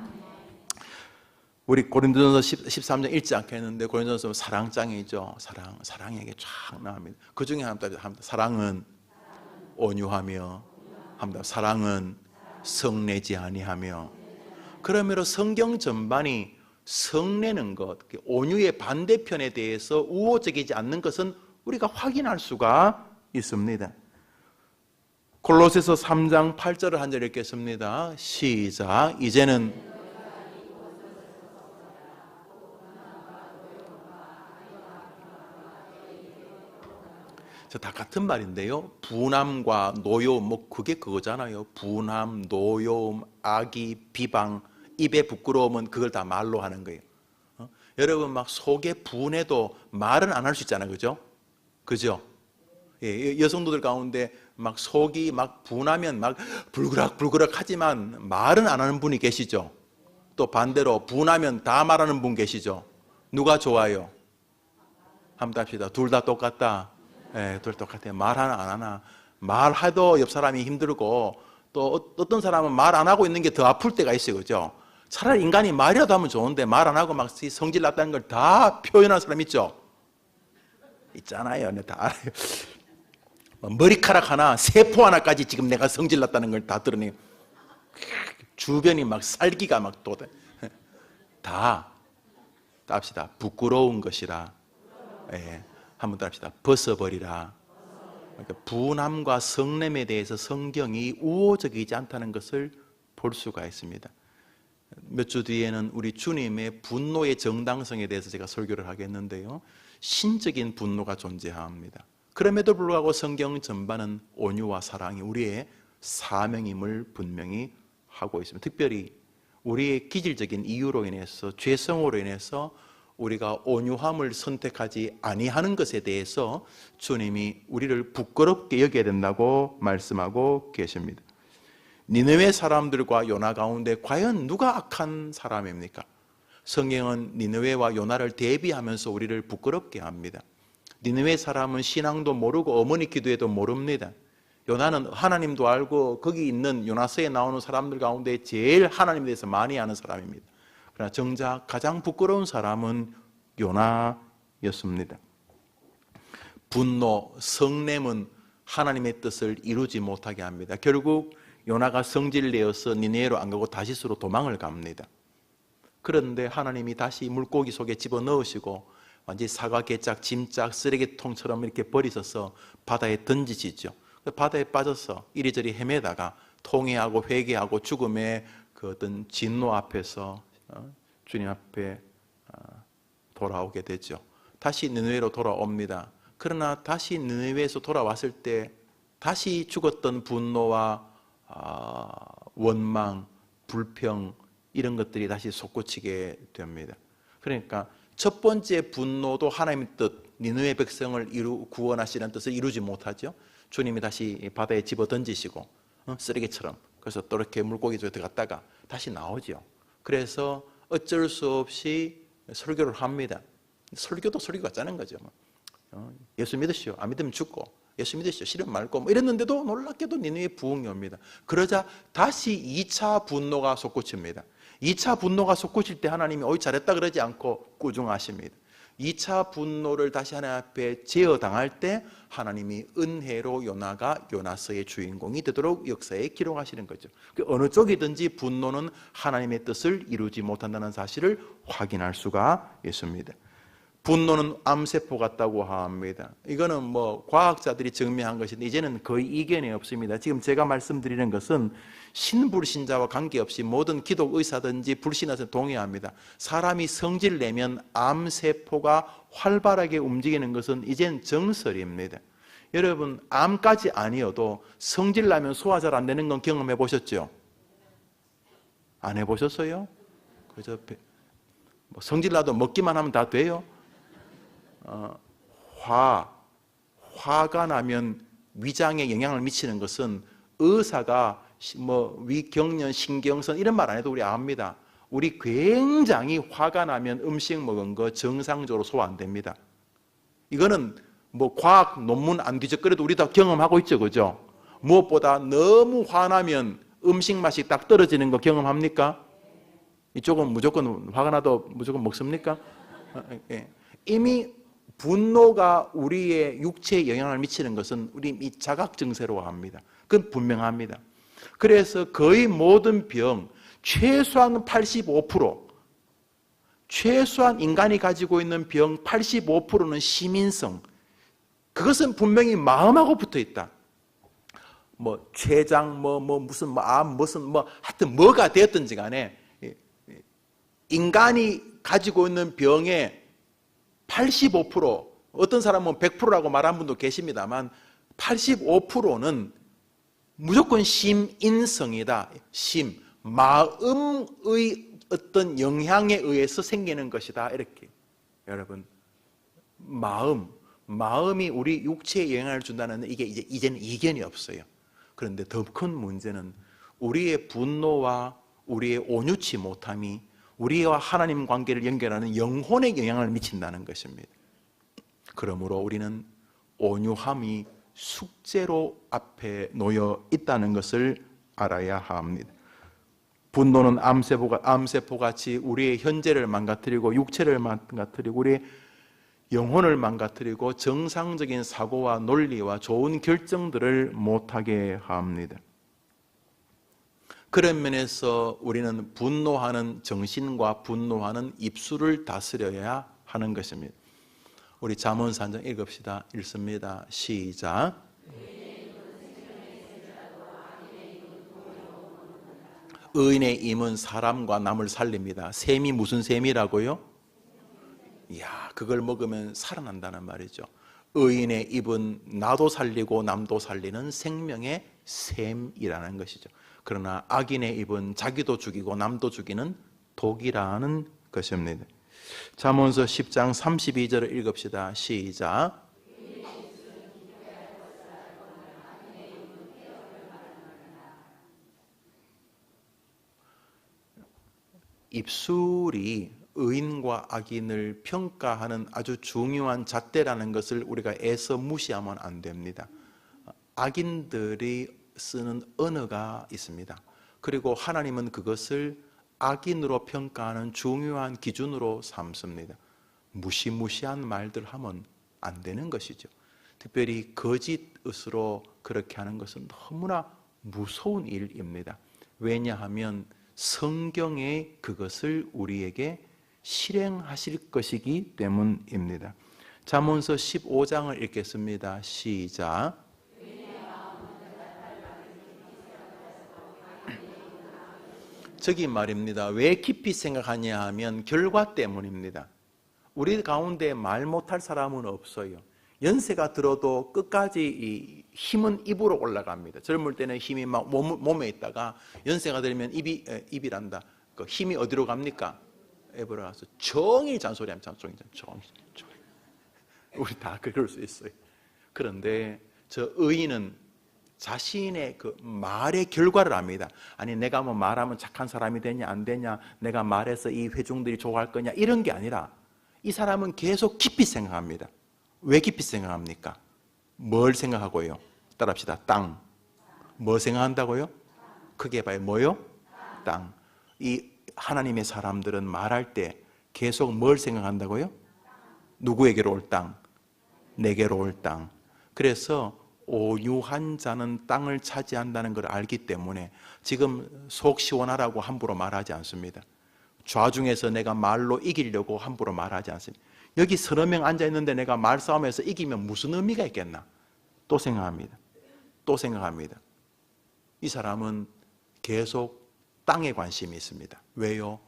S1: 우리 고린도전서 13장 읽지 않겠는데, 고린도전서 사랑장이죠. 사랑 얘기 쫙 나옵니다. 그 중에 합니다. 사랑은 온유하며, 합니다. 사랑은 성내지 아니하며. 그러므로 성경 전반이 성내는 것, 온유의 반대편에 대해서 우호적이지 않는 것은 우리가 확인할 수가 있습니다. 골로새서 3장 8절을 한 절 읽겠습니다. 시작. 이제는 다 같은 말인데요. 분함과 노여움, 뭐 그게 그거잖아요. 분함, 노여움, 악의, 비방, 입에 부끄러움은 그걸 다 말로 하는 거예요. 여러분 막 속에 분해도 말은 안 할 수 있잖아요. 그죠? 예, 여성도들 가운데 막 속이 막 분하면 막 불그락 하지만 말은 안 하는 분이 계시죠. 또 반대로 분하면 다 말하는 분 계시죠. 누가 좋아요? 한번 합시다. 둘 다 똑같다. 예, 둘 똑같아요. 말 하나 안 하나. 말해도 옆 사람이 힘들고, 또 어떤 사람은 말 안 하고 있는 게 더 아플 때가 있어요. 그죠? 차라리 인간이 말이라도 하면 좋은데 말 안 하고 막 성질 났다는 걸 다 표현하는 사람 있죠? 있잖아요. 다 알아요. 머리카락 하나, 세포 하나까지 지금 내가 성질 났다는 걸 다 드러내요. 주변이 막 살기가 막 돋아. 다 합시다. 부끄러운 것이라. 예. 한번 더 합시다. 벗어버리라. 그러니까 분함과 성냄에 대해서 성경이 우호적이지 않다는 것을 볼 수가 있습니다. 몇 주 뒤에는 우리 주님의 분노의 정당성에 대해서 제가 설교를 하겠는데요. 신적인 분노가 존재합니다. 그럼에도 불구하고 성경 전반은 온유와 사랑이 우리의 사명임을 분명히 하고 있습니다. 특별히 우리의 기질적인 이유로 인해서, 죄성으로 인해서 우리가 온유함을 선택하지 아니하는 것에 대해서 주님이 우리를 부끄럽게 여겨야 된다고 말씀하고 계십니다. 니느웨 사람들과 요나 가운데 과연 누가 악한 사람입니까? 성경은 니느웨와 요나를 대비하면서 우리를 부끄럽게 합니다. 니느웨 사람은 신앙도 모르고 어머니 기도에도 모릅니다. 요나는 하나님도 알고 거기 있는 요나서에 나오는 사람들 가운데 제일 하나님에 대해서 많이 아는 사람입니다. 그러나 정작 가장 부끄러운 사람은 요나였습니다. 분노, 성냄은 하나님의 뜻을 이루지 못하게 합니다. 결국 요나가 성질내어서 니네로 안 가고 다시스로 도망을 갑니다. 그런데 하나님이 다시 물고기 속에 집어넣으시고 완전히 사과 개짝, 짐짝, 쓰레기통처럼 이렇게 버리셔서 바다에 던지시죠. 바다에 빠져서 이리저리 헤매다가 통회하고 회개하고 죽음의 그 어떤 진노 앞에서 주님 앞에 돌아오게 되죠. 다시 니느웨로 돌아옵니다. 그러나 다시 니느웨에서 돌아왔을 때 다시 죽었던 분노와 원망, 불평 이런 것들이 다시 솟구치게 됩니다. 그러니까 첫 번째 분노도 하나님의 뜻, 니느웨 백성을 구원하시는 뜻을 이루지 못하죠. 주님이 다시 바다에 집어던지시고 쓰레기처럼, 그래서 또 이렇게 물고기 속에 들어갔다가 다시 나오죠. 그래서 어쩔 수 없이 설교를 합니다. 설교도 설교 같자는 거죠. 예수 믿으시오. 안 믿으면 죽고, 예수 믿으시오. 싫으면 말고, 뭐 이랬는데도 놀랍게도 니느웨 부흥이 옵니다. 그러자 다시 2차 분노가 솟구칩니다. 2차 분노가 솟구칠 때 하나님이 어이 잘했다 그러지 않고 꾸중하십니다. 2차 분노를 다시 하나님 앞에 제어당할 때 하나님이 은혜로 요나가 요나서의 주인공이 되도록 역사에 기록하시는 거죠. 어느 쪽이든지 분노는 하나님의 뜻을 이루지 못한다는 사실을 확인할 수가 있습니다. 분노는 암세포 같다고 합니다. 이거는 뭐 과학자들이 증명한 것인데 이제는 거의 이견이 없습니다. 지금 제가 말씀드리는 것은 신불신자와 관계없이 모든 기독 의사든지 불신자든 동의합니다. 사람이 성질 내면 암세포가 활발하게 움직이는 것은 이젠 정설입니다. 여러분, 암까지 아니어도 성질 나면 소화 잘 안 되는 건 경험해 보셨죠? 안 해보셨어요? 그저 성질 나도 먹기만 하면 다 돼요? 화가 나면 위장에 영향을 미치는 것은 의사가 위경련, 신경선 이런 말 안 해도 우리 압니다. 우리 굉장히 화가 나면 음식 먹은 거 정상적으로 소화 안 됩니다. 이거는 과학 논문 안 뒤적거려도 우리 다 경험하고 있죠, 그죠? 무엇보다 너무 화나면 음식 맛이 딱 떨어지는 거 경험합니까? 이쪽은 무조건 화가 나도 무조건 먹습니까? 이미 분노가 우리의 육체에 영향을 미치는 것은 우리 이 자각 증세로 합니다. 그건 분명합니다. 그래서 거의 모든 병, 최소한 85%, 최소한 인간이 가지고 있는 병 85%는 시민성. 그것은 분명히 마음하고 붙어 있다. 췌장, 무슨 암, 하여튼 뭐가 되었든지 간에 인간이 가지고 있는 병의 85%, 어떤 사람은 100%라고 말한 분도 계십니다만 85%는 무조건 심인성이다. 마음의 어떤 영향에 의해서 생기는 것이다. 이렇게. 여러분, 마음이 우리 육체에 영향을 준다는 이게 이제는 이견이 없어요. 그런데 더 큰 문제는 우리의 분노와 우리의 온유치 못함이 우리와 하나님 관계를 연결하는 영혼에 영향을 미친다는 것입니다. 그러므로 우리는 온유함이 숙제로 앞에 놓여 있다는 것을 알아야 합니다. 분노는 암세포같이 우리의 현재를 망가뜨리고 육체를 망가뜨리고 우리의 영혼을 망가뜨리고 정상적인 사고와 논리와 좋은 결정들을 못하게 합니다. 그런 면에서 우리는 분노하는 정신과 분노하는 입술을 다스려야 하는 것입니다. 우리 잠언서 1장 읽읍시다. 읽습니다. 시작. 의인의 입은 사람과 남을 살립니다. 셈이 무슨 셈이라고요? 이야, 그걸 먹으면 살아난다는 말이죠. 의인의 입은 나도 살리고 남도 살리는 생명의 셈이라는 것이죠. 그러나 악인의 입은 자기도 죽이고 남도 죽이는 독이라는 것입니다. 잠언서 10장 32절을 읽읍시다. 시작. 입술이 의인과 악인을 평가하는 아주 중요한 잣대라는 것을 우리가 애써 무시하면 안 됩니다. 악인들이 쓰는 언어가 있습니다. 그리고 하나님은 그것을 악인으로 평가하는 중요한 기준으로 삼습니다. 무시무시한 말들 하면 안 되는 것이죠. 특별히 거짓으로 그렇게 하는 것은 너무나 무서운 일입니다. 왜냐하면 성경에 그것을 우리에게 실행하실 것이기 때문입니다. 잠언서 15장을 읽겠습니다. 시작. 저기 말입니다. 왜 깊이 생각하냐 하면 결과 때문입니다. 우리 가운데 말 못할 사람은 없어요. 연세가 들어도 끝까지 이 힘은 입으로 올라갑니다. 젊을 때는 힘이 막 몸에 있다가 연세가 들면 입이란다. 그 힘이 어디로 갑니까? 입으로 가서 종일 잔소리하면 종일. 우리 다 그럴 수 있어요. 그런데 저 의인은 자신의 그 말의 결과를 압니다. 아니 내가 말하면 착한 사람이 되냐 안 되냐, 내가 말해서 이 회중들이 좋아할 거냐, 이런 게 아니라 이 사람은 계속 깊이 생각합니다. 왜 깊이 생각합니까? 뭘 생각하고요? 따라합시다. 땅. 뭐 생각한다고요? 크게 봐요. 뭐요? 땅. 이 하나님의 사람들은 말할 때 계속 뭘 생각한다고요? 누구에게로 올 땅? 내게로 올 땅. 그래서 온유한 자는 땅을 차지한다는 걸 알기 때문에 지금 속 시원하라고 함부로 말하지 않습니다. 좌중에서 내가 말로 이기려고 함부로 말하지 않습니다. 여기 서너 명 앉아있는데 내가 말싸움에서 이기면 무슨 의미가 있겠나? 또 생각합니다. 또 생각합니다. 이 사람은 계속 땅에 관심이 있습니다. 왜요?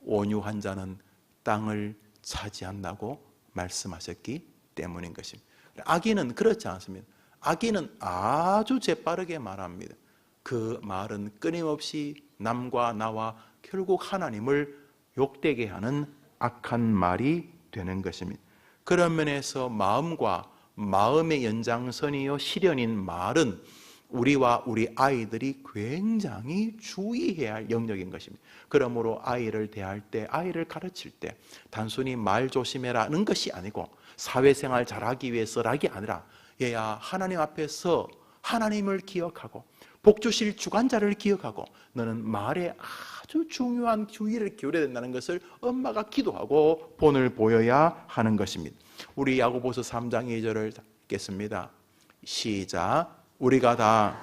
S1: 온유한 자는 땅을 차지한다고 말씀하셨기 때문인 것입니다. 악인은 그렇지 않습니다. 악인은 아주 재빠르게 말합니다. 그 말은 끊임없이 남과 나와 결국 하나님을 욕되게 하는 악한 말이 되는 것입니다. 그런 면에서 마음과 마음의 연장선이요 실현인 말은 우리와 우리 아이들이 굉장히 주의해야 할 영역인 것입니다. 그러므로 아이를 대할 때, 아이를 가르칠 때 단순히 말 조심해라는 것이 아니고 사회생활 잘하기 위해서라기 아니라 얘야 하나님 앞에서 하나님을 기억하고 복 주실 주관자를 기억하고 너는 말에 아주 중요한 주의를 기울여야 된다는 것을 엄마가 기도하고 본을 보여야 하는 것입니다. 우리 야고보서 3장 2절을 읽겠습니다. 시작. 우리가 다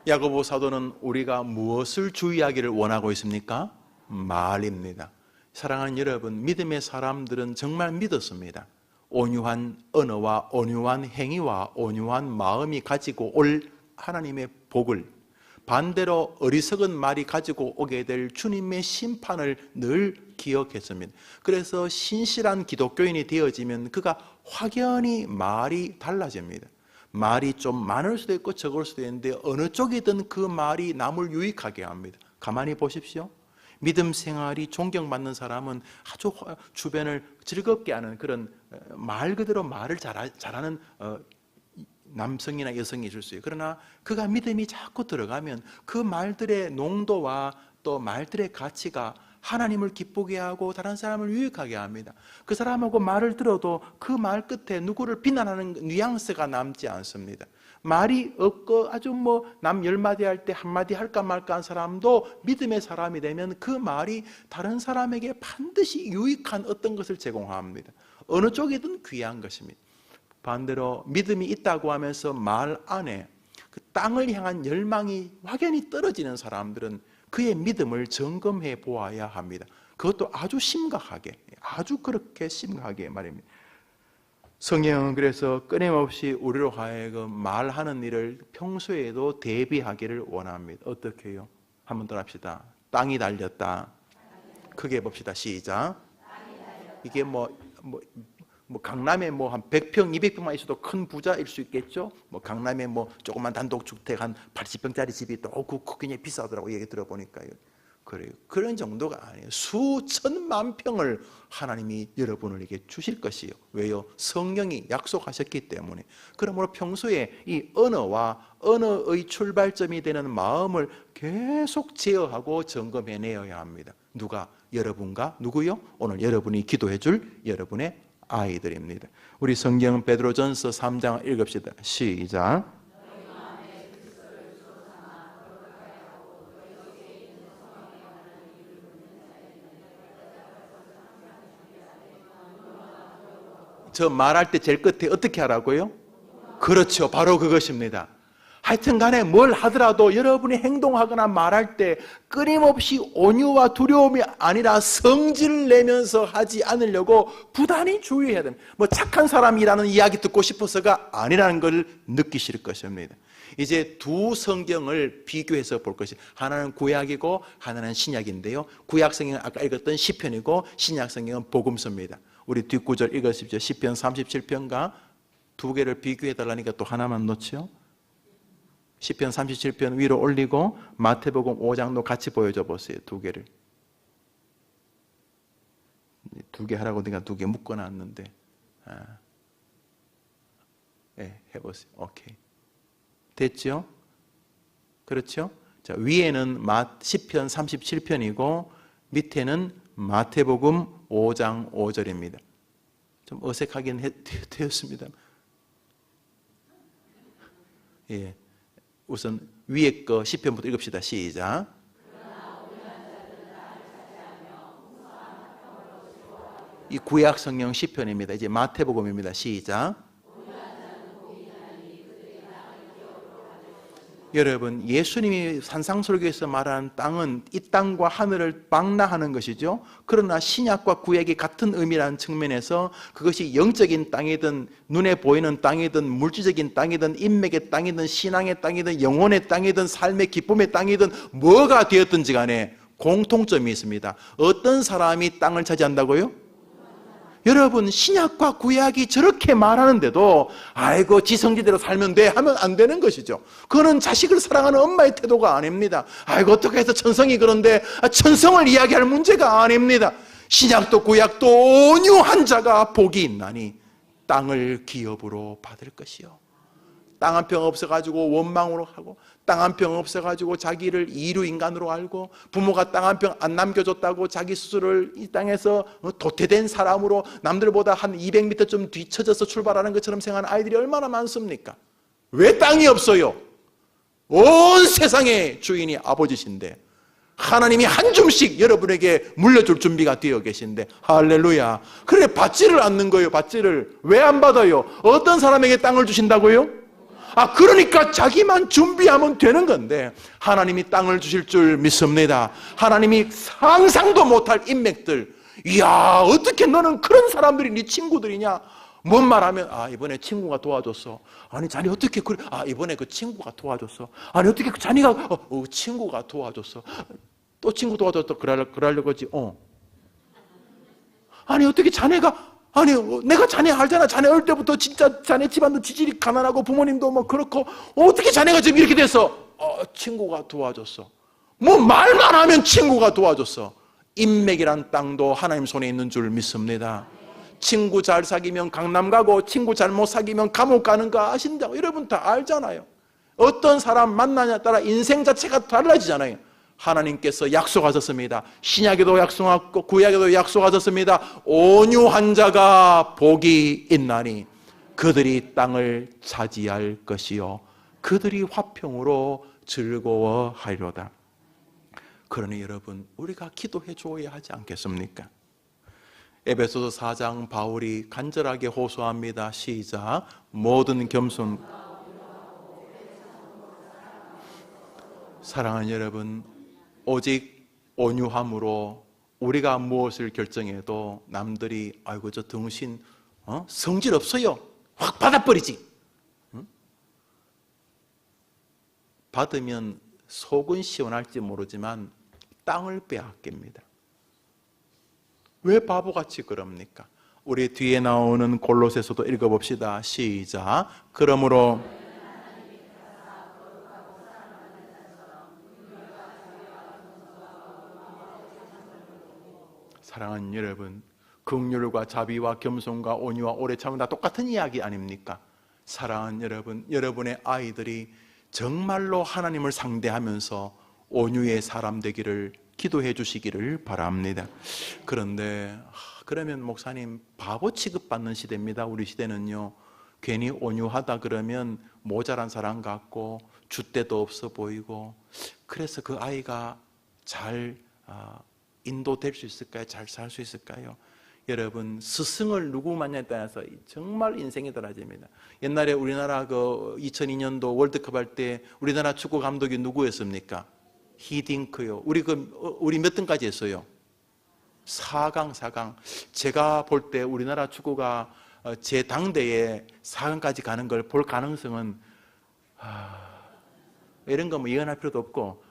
S1: 야고보 사도는 우리가 무엇을 주의하기를 원하고 있습니까? 말입니다. 사랑하는 여러분, 믿음의 사람들은 정말 믿었습니다. 온유한 언어와 온유한 행위와 온유한 마음이 가지고 올 하나님의 복을, 반대로 어리석은 말이 가지고 오게 될 주님의 심판을 늘 기억했습니다. 그래서 신실한 기독교인이 되어지면 그가 확연히 말이 달라집니다. 말이 좀 많을 수도 있고 적을 수도 있는데 어느 쪽이든 그 말이 남을 유익하게 합니다. 가만히 보십시오. 믿음 생활이 존경받는 사람은 아주 주변을 즐겁게 하는 그런 말 그대로 말을 잘하는 남성이나 여성이 있을 수 있어요. 그러나 그가 믿음이 자꾸 들어가면 그 말들의 농도와 또 말들의 가치가 하나님을 기쁘게 하고 다른 사람을 유익하게 합니다. 그 사람하고 말을 들어도 그 말 끝에 누구를 비난하는 뉘앙스가 남지 않습니다. 말이 없고 아주 남 10마디 할 때 한마디 할까 말까 한 사람도 믿음의 사람이 되면 그 말이 다른 사람에게 반드시 유익한 어떤 것을 제공합니다. 어느 쪽이든 귀한 것입니다. 반대로 믿음이 있다고 하면서 말 안에 그 땅을 향한 열망이 확연히 떨어지는 사람들은 그의 믿음을 점검해 보아야 합니다. 그것도 아주 심각하게, 아주 그렇게 심각하게 말입니다. 성경은 그래서 끊임없이 우리로 하여금 말하는 일을 평소에도 대비하기를 원합니다. 어떻게 해요? 한번 더 합시다. 땅이 달렸다. 크게 봅시다. 시작. 이게 강남에 한 100평, 200평만 있어도 큰 부자일 수 있겠죠? 강남에 조그만 단독주택 한 80평짜리 집이 또 굉장히 비싸더라고 얘기 들어보니까요. 그래요. 그런 정도가 아니에요. 수천만 평을 하나님이 여러분에게 주실 것이요. 왜요? 성령이 약속하셨기 때문에. 그러므로 평소에 이 언어와 언어의 출발점이 되는 마음을 계속 제어하고 점검해내어야 합니다. 누가? 여러분과 누구요? 오늘 여러분이 기도해 줄 여러분의 아이들입니다. 우리 성경 베드로전서 3장 읽읍시다. 시작. 저 말할 때 제일 끝에 어떻게 하라고요? 그렇죠. 바로 그것입니다. 하여튼 간에 뭘 하더라도 여러분이 행동하거나 말할 때 끊임없이 온유와 두려움이 아니라 성질을 내면서 하지 않으려고 부단히 주의해야 됩니다. 착한 사람이라는 이야기 듣고 싶어서가 아니라는 걸 느끼실 것입니다. 이제 두 성경을 비교해서 볼 것이, 하나는 구약이고 하나는 신약인데요. 구약 성경은 아까 읽었던 시편이고 신약 성경은 복음서입니다. 우리 뒷구절 읽으십시오. 시편 37편과 두 개를 비교해 달라니까 또 하나만 놓죠. 시편 37편 위로 올리고 마태복음 5장도 같이 보여줘 보세요. 두 개를. 두 개 하라고 내가 두 개 묶어놨는데. 해보세요. 오케이. 됐죠? 그렇죠? 자, 위에는 시편 37편이고 밑에는 마태복음 5장 5절입니다. 좀 어색하긴 되었습니다. 예. 우선 위에 거 시편부터 읽읍시다. 시작. 이 구약 성경 시편입니다. 이제 마태복음입니다. 시작. 여러분, 예수님이 산상설교에서 말한 땅은 이 땅과 하늘을 망라하는 것이죠. 그러나 신약과 구약이 같은 의미라는 측면에서 그것이 영적인 땅이든 눈에 보이는 땅이든 물질적인 땅이든 인맥의 땅이든 신앙의 땅이든 영혼의 땅이든 삶의 기쁨의 땅이든 뭐가 되었든지 간에 공통점이 있습니다. 어떤 사람이 땅을 차지한다고요? 여러분, 신약과 구약이 저렇게 말하는데도 아이고 지성지대로 살면 돼 하면 안 되는 것이죠. 그거는 자식을 사랑하는 엄마의 태도가 아닙니다. 아이고 어떻게 해서 천성이 그런데 천성을 이야기할 문제가 아닙니다. 신약도 구약도 온유한 자가 복이 있나니 땅을 기업으로 받을 것이요. 땅 한 평 없어가지고 원망으로 하고, 땅 한 평 없어가지고 자기를 이류인간으로 알고, 부모가 땅 한 평 안 남겨줬다고 자기 스스로를 이 땅에서 도태된 사람으로 남들보다 한 200m 좀 뒤쳐져서 출발하는 것처럼 생각하는 아이들이 얼마나 많습니까? 왜 땅이 없어요? 온 세상의 주인이 아버지신데 하나님이 한 줌씩 여러분에게 물려줄 준비가 되어 계신데, 할렐루야. 그래 받지를 않는 거예요. 받지를 왜 안 받아요? 어떤 사람에게 땅을 주신다고요? 그러니까 자기만 준비하면 되는 건데, 하나님이 땅을 주실 줄 믿습니다. 하나님이 상상도 못할 인맥들, 이야 어떻게 너는 그런 사람들이 네 친구들이냐? 뭔 말하면 이번에 친구가 도와줬어. 아니 자네 어떻게 그래? 이번에 그 친구가 도와줬어. 아니 어떻게 자네가 친구가 도와줬어. 또 친구 도와줬다 그러려고 하지. 아니 어떻게 자네가, 아니 내가 자네 알잖아. 자네 어릴 때부터 진짜 자네 집안도 지질이 가난하고 부모님도 뭐 그렇고 어떻게 자네가 지금 이렇게 됐어? 친구가 도와줬어. 뭐 말만 하면 친구가 도와줬어. 인맥이란 땅도 하나님 손에 있는 줄 믿습니다. 친구 잘 사귀면 강남 가고 친구 잘못 사귀면 감옥 가는 거 아신다고 여러분 다 알잖아요. 어떤 사람 만나냐에 따라 인생 자체가 달라지잖아요. 하나님께서 약속하셨습니다. 신약에도 약속하고 구약에도 약속하셨습니다. 온유한 자가 복이 있나니 그들이 땅을 차지할 것이요 그들이 화평으로 즐거워하리로다. 그러니 여러분, 우리가 기도해 줘야 하지 않겠습니까? 에베소서 4장 바울이 간절하게 호소합니다. 시작. 모든 겸손. 사랑하는 여러분, 오직 온유함으로 우리가 무엇을 결정해도 남들이 아이고 저 등신 성질 없어요 확 받아버리지. 받으면 속은 시원할지 모르지만 땅을 빼앗깁니다. 왜 바보같이 그럽니까? 우리 뒤에 나오는 골로새서도 읽어봅시다. 시작. 그러므로 사랑하는 여러분, 긍휼과 자비와 겸손과 온유와 오래 참은 다 똑같은 이야기 아닙니까? 사랑하는 여러분, 여러분의 아이들이 정말로 하나님을 상대하면서 온유의 사람 되기를 기도해 주시기를 바랍니다. 그런데 그러면 목사님 바보 취급받는 시대입니다. 우리 시대는요. 괜히 온유하다 그러면 모자란 사람 같고 줏대도 없어 보이고, 그래서 그 아이가 잘 인도될 수 있을까요? 잘 살 수 있을까요? 여러분, 스승을 누구 만나냐에 따라서 정말 인생이 달라집니다. 옛날에 우리나라 그 2002년도 월드컵 할 때 우리나라 축구 감독이 누구였습니까? 히딩크요. 우리 몇 등까지 했어요? 4강. 제가 볼 때 우리나라 축구가 제 당대에 4강까지 가는 걸 볼 가능성은 이런 거 뭐 예언할 필요도 없고,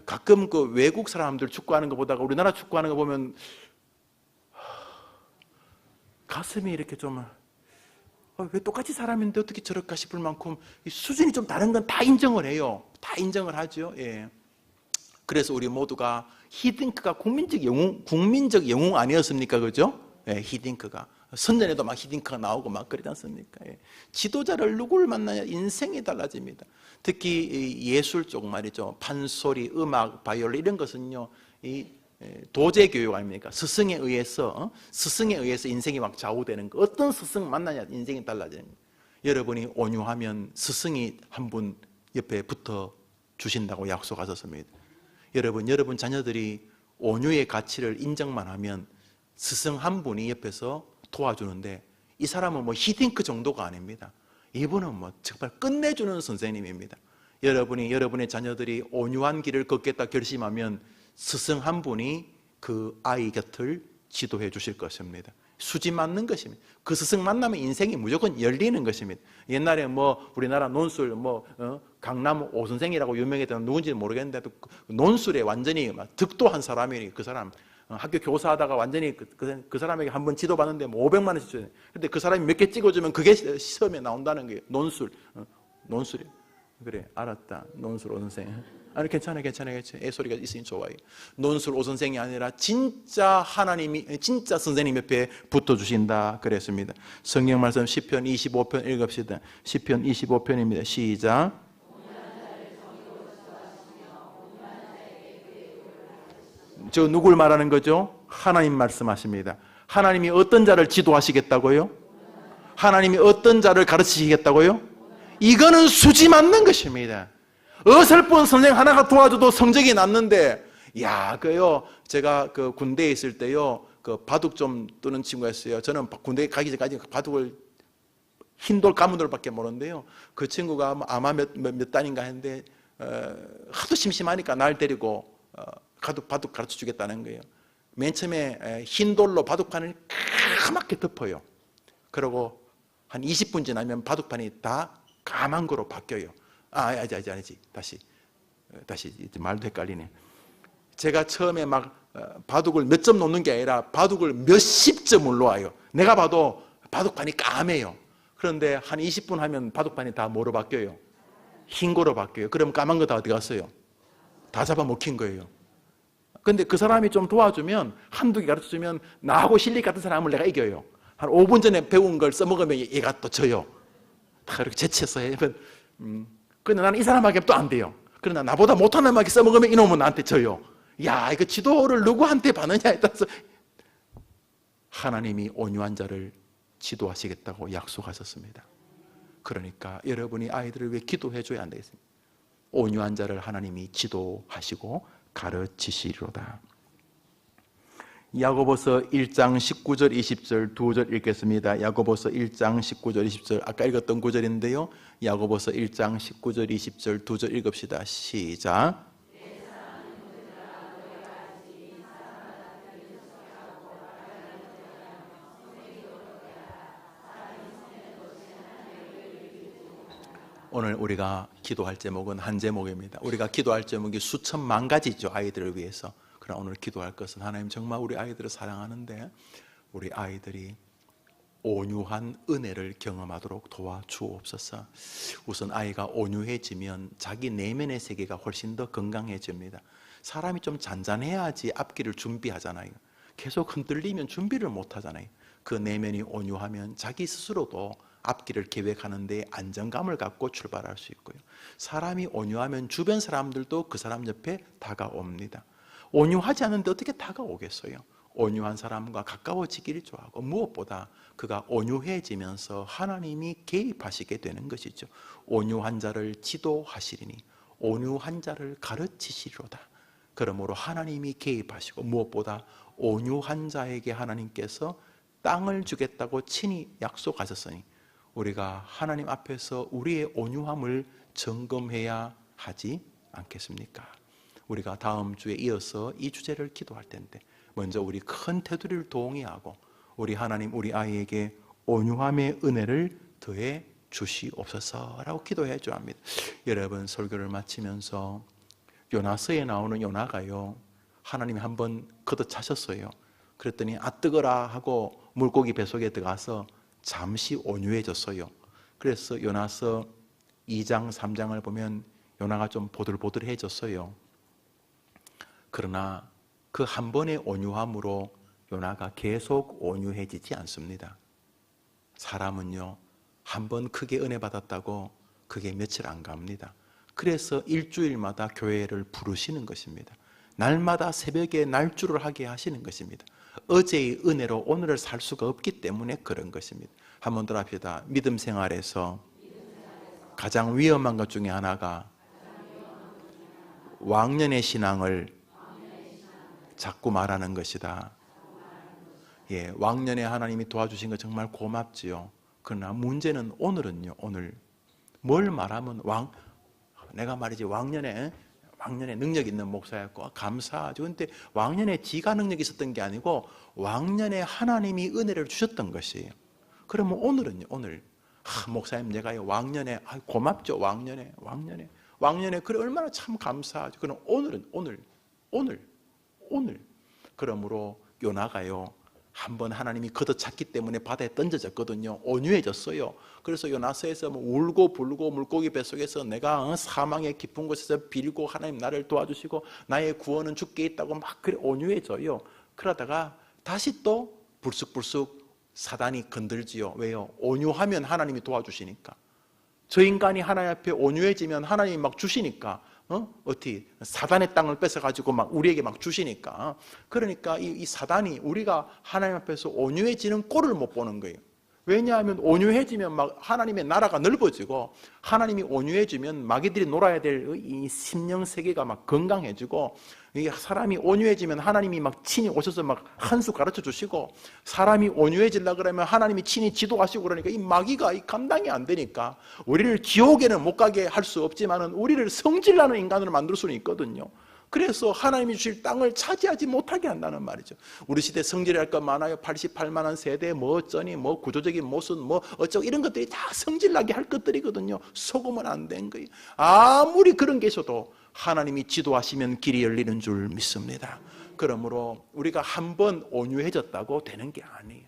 S1: 가끔 그 외국 사람들 축구하는 거 보다가 우리나라 축구하는 거 보면 가슴이 이렇게 좀 왜 똑같이 사람인데 어떻게 저럴까 싶을 만큼 수준이 좀 다른 건 다 인정을 해요. 다 인정을 하죠. 예. 그래서 우리 모두가 히딩크가 국민적 영웅 아니었습니까? 그죠? 예, 히딩크가 선전에도 막 히딩크가 나오고 막 그러지 않습니까? 예. 지도자를 누구를 만나냐 인생이 달라집니다. 특히 예술 쪽 말이죠. 판소리, 음악, 바이올린 이런 것은요, 이 도제 교육 아닙니까? 스승에 의해서 인생이 막 좌우되는 거. 어떤 스승 만나냐 인생이 달라지는 거. 여러분이 온유하면 스승이 한 분 옆에 붙어 주신다고 약속하셨습니다. 여러분 자녀들이 온유의 가치를 인정만 하면 스승 한 분이 옆에서 도와주는데, 이 사람은 뭐 히딩크 정도가 아닙니다. 이분은 뭐 정말 끝내주는 선생님입니다. 여러분이 여러분의 자녀들이 온유한 길을 걷겠다 결심하면 스승 한 분이 그 아이 곁을 지도해 주실 것입니다. 수지 맞는 것입니다. 그 스승 만나면 인생이 무조건 열리는 것입니다. 옛날에 뭐 우리나라 논술 강남 오선생이라고 유명했던 누군지 모르겠는데, 논술에 완전히 막 득도한 사람이, 그 사람 학교 교사하다가 완전히 그 사람에게 한번 지도받는데 뭐 500만 원씩 줘요. 근데 그 사람이 몇 개 찍어주면 그게 시험에 나온다는 거예요. 논술이. 그래, 알았다. 논술 오선생. 아니, 괜찮아. 애소리가 있으니 좋아요. 논술 오선생이 아니라 진짜 하나님이, 진짜 선생님 옆에 붙어주신다 그랬습니다. 성경 말씀 시편 25편 읽읍시다. 시편 25편입니다. 시작. 저 누굴 말하는 거죠? 하나님 말씀하십니다. 하나님이 어떤 자를 지도하시겠다고요? 하나님이 어떤 자를 가르치시겠다고요? 이거는 수지 맞는 것입니다. 어설픈 선생 하나가 도와줘도 성적이 났는데, 제가 그 군대에 있을 때요, 그 바둑 좀 뜨는 친구가 있어요. 저는 군대에 가기 전까지 바둑을 흰돌 가문 돌밖에 모르는데요. 그 친구가 아마 몇 단인가 했는데, 하도 심심하니까 날 데리고 바둑 가르쳐 주겠다는 거예요. 맨 처음에 흰돌로 바둑판을 까맣게 덮어요. 그리고 한 20분 지나면 바둑판이 다 까만 거로 바뀌어요. 아니지. 다시 말도 헷갈리네. 제가 처음에 막 바둑을 몇 점 놓는 게 아니라 바둑을 몇십 점을 놓아요. 내가 봐도 바둑판이 까매요. 그런데 한 20분 하면 바둑판이 다 뭐로 바뀌어요? 흰 거로 바뀌어요. 그럼 까만 거 다 어디 갔어요? 다 잡아먹힌 거예요. 근데 그 사람이 좀 도와주면, 한두 개 가르쳐주면 나하고 실력 같은 사람을 내가 이겨요. 한 5분 전에 배운 걸 써먹으면 얘가 또 져요. 다 그렇게 재치해서 해. 그런데 나는 이 사람에게 또 안 돼요. 그러나 나보다 못하는 놈에게 써먹으면 이놈은 나한테 져요. 이거 지도를 누구한테 받느냐에 따라서. 하나님이 온유한 자를 지도하시겠다고 약속하셨습니다. 그러니까 여러분이 아이들을 위해 기도해 줘야 안 되겠습니까? 온유한 자를 하나님이 지도하시고 가르치시리로다. 야고보서 1장 19절 20절 두 절 읽겠습니다. 야고보서 1장 19절 20절 아까 읽었던 구절인데요. 야고보서 1장 19절 20절 두 절 읽읍시다. 시작. 오늘 우리가 기도할 제목은 한 제목입니다. 우리가 기도할 제목이 수천만 가지죠. 아이들을 위해서. 그러나 오늘 기도할 것은, 하나님 정말 우리 아이들을 사랑하는데 우리 아이들이 온유한 은혜를 경험하도록 도와주옵소서. 우선 아이가 온유해지면 자기 내면의 세계가 훨씬 더 건강해집니다. 사람이 좀 잔잔해야지 앞길을 준비하잖아요. 계속 흔들리면 준비를 못하잖아요. 그 내면이 온유하면 자기 스스로도 앞길을 계획하는 데 안정감을 갖고 출발할 수 있고요. 사람이 온유하면 주변 사람들도 그 사람 옆에 다가옵니다. 온유하지 않은데 어떻게 다가오겠어요? 온유한 사람과 가까워지기를 좋아하고, 무엇보다 그가 온유해지면서 하나님이 개입하시게 되는 것이죠. 온유한 자를 지도하시리니 온유한 자를 가르치시리로다. 그러므로 하나님이 개입하시고, 무엇보다 온유한 자에게 하나님께서 땅을 주겠다고 친히 약속하셨으니 우리가 하나님 앞에서 우리의 온유함을 점검해야 하지 않겠습니까? 우리가 다음 주에 이어서 이 주제를 기도할 텐데, 먼저 우리 큰 테두리를 동의하고 우리 하나님 우리 아이에게 온유함의 은혜를 더해 주시옵소서라고 기도해 줘야 합니다. 여러분, 설교를 마치면서 요나서에 나오는 요나가요, 하나님이 한번 걷어차셨어요. 그랬더니 뜨거라 하고 물고기 뱃속에 들어가서 잠시 온유해졌어요. 그래서 요나서 2장 3장을 보면 요나가 좀 보들보들해졌어요. 그러나 그 한 번의 온유함으로 요나가 계속 온유해지지 않습니다. 사람은요, 한 번 크게 은혜 받았다고 그게 며칠 안 갑니다. 그래서 일주일마다 교회를 부르시는 것입니다. 날마다 새벽에 날주를 하게 하시는 것입니다. 어제의 은혜로 오늘을 살 수가 없기 때문에 그런 것입니다. 한 번 더 합시다. 믿음 생활에서 가장 위험한 것 중에 하나가 왕년의 신앙을 자꾸 말하는 것이다. 예, 왕년에 하나님이 도와주신 거 정말 고맙지요. 그러나 문제는 오늘은요. 오늘 뭘 말하면 내가 말이지 왕년에 능력 있는 목사였고 감사하죠. 근데 왕년에 지가 능력이 있었던 게 아니고 왕년에 하나님이 은혜를 주셨던 것이에요. 그러면 오늘은요. 오늘 목사님 내가 왕년에 고맙죠. 왕년에 그래 얼마나 참 감사하죠. 그럼 오늘은 오늘 그러므로 요나가요. 한번 하나님이 걷어찼기 때문에 바다에 던져졌거든요. 온유해졌어요. 그래서 요나서에서 울고 불고 물고기 뱃속에서 내가 사망의 깊은 곳에서 빌고 하나님 나를 도와주시고 나의 구원은 주께 있다고 막 그래 온유해져요. 그러다가 다시 또 불쑥불쑥 사단이 건들지요. 왜요? 온유하면 하나님이 도와주시니까. 저 인간이 하나님 앞에 온유해지면 하나님이 막 주시니까 어떻게 사단의 땅을 뺏어가지고 막 우리에게 막 주시니까. 그러니까 이 사단이 우리가 하나님 앞에서 온유해지는 꼴을 못 보는 거예요. 왜냐하면 온유해지면 막 하나님의 나라가 넓어지고 하나님이 온유해지면 마귀들이 놀아야 될 이 심령 세계가 막 건강해지고 이 사람이 온유해지면 하나님이 막 친히 오셔서 막 한 수 가르쳐 주시고 사람이 온유해지려 그러면 하나님이 친히 지도하시고 그러니까 이 마귀가 감당이 안 되니까 우리를 지옥에는 못 가게 할 수 없지만은 우리를 성질나는 인간으로 만들 수는 있거든요. 그래서 하나님이 주실 땅을 차지하지 못하게 한다는 말이죠. 우리 시대 성질할 것 많아요. 88만한 세대 뭐 어쩌니 뭐 구조적인 모순 뭐 어쩌고 이런 것들이 다 성질나게 할 것들이거든요. 속으면 안 된 거예요. 아무리 그런 게 있어도 하나님이 지도하시면 길이 열리는 줄 믿습니다. 그러므로 우리가 한번 온유해졌다고 되는 게 아니에요.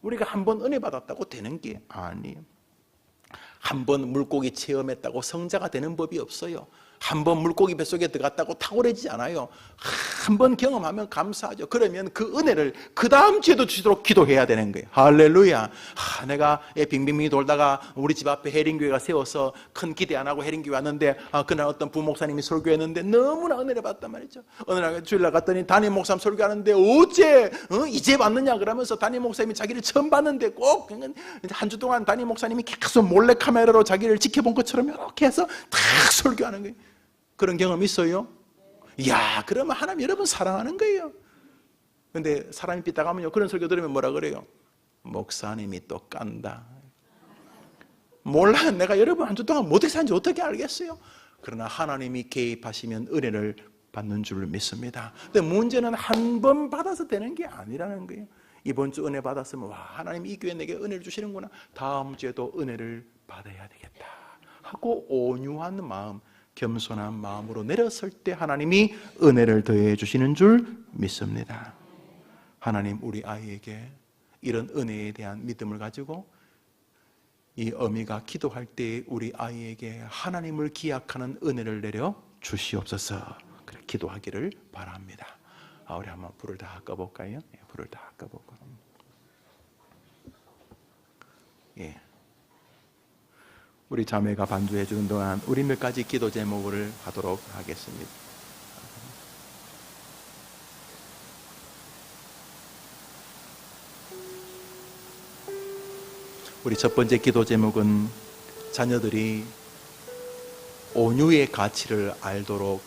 S1: 우리가 한번 은혜 받았다고 되는 게 아니에요. 한번 물고기 체험했다고 성자가 되는 법이 없어요. 한번 물고기 뱃속에 들어갔다고 탁월해지지 않아요. 한번 경험하면 감사하죠. 그러면 그 은혜를 그 다음 주에도 주도록 기도해야 되는 거예요. 할렐루야. 내가 빙빙빙 돌다가 우리 집 앞에 해림교회가 세워서 큰 기대 안 하고 해림교회 왔는데 그날 어떤 부목사님이 설교했는데 너무나 은혜를 받았단 말이죠. 어느 날 주일날 갔더니 담임 목사님 설교하는데 어째 이제 왔느냐 그러면서 담임 목사님이 자기를 처음 봤는데 꼭 한 주 동안 담임 목사님이 계속 몰래카메라로 자기를 지켜본 것처럼 이렇게 해서 탁 설교하는 거예요. 그런 경험 있어요? 이야, 그러면 하나님 여러분 사랑하는 거예요. 근데 사람이 삐딱하면요, 그런 설교 들으면 뭐라 그래요? 목사님이 또 깐다. 몰라, 내가 여러분 한 주 동안 어떻게 사는지 어떻게 알겠어요? 그러나 하나님이 개입하시면 은혜를 받는 줄 믿습니다. 근데 문제는 한 번 받아서 되는 게 아니라는 거예요. 이번 주 은혜 받았으면 와, 하나님 이 교회 내게 은혜를 주시는구나. 다음 주에도 은혜를 받아야 되겠다 하고 온유한 마음, 겸손한 마음으로 내렸을 때 하나님이 은혜를 더해 주시는 줄 믿습니다. 하나님 우리 아이에게 이런 은혜에 대한 믿음을 가지고 이 어미가 기도할 때 우리 아이에게 하나님을 기약하는 은혜를 내려 주시옵소서. 그래 기도하기를 바랍니다. 우리 한번 불을 다 꺼볼까요? 불을 다 꺼보고. 예. 우리 자매가 반주해 주는 동안 우리 몇 가지 기도 제목을 하도록 하겠습니다. 우리 첫 번째 기도 제목은 자녀들이 온유의 가치를 알도록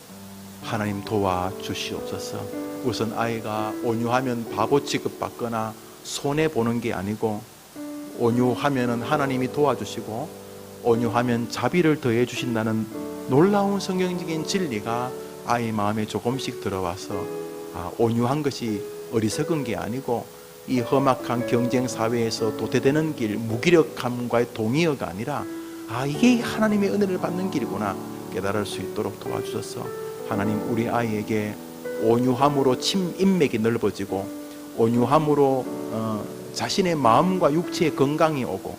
S1: 하나님 도와주시옵소서. 우선 아이가 온유하면 바보 취급받거나 손해보는 게 아니고 온유하면 하나님이 도와주시고 온유하면 자비를 더해 주신다는 놀라운 성경적인 진리가 아이 마음에 조금씩 들어와서 온유한 것이 어리석은 게 아니고 이 험악한 경쟁 사회에서 도태되는 길, 무기력함과의 동의어가 아니라 이게 하나님의 은혜를 받는 길이구나 깨달을 수 있도록 도와주셔서 하나님 우리 아이에게 온유함으로 인맥이 넓어지고 온유함으로 자신의 마음과 육체의 건강이 오고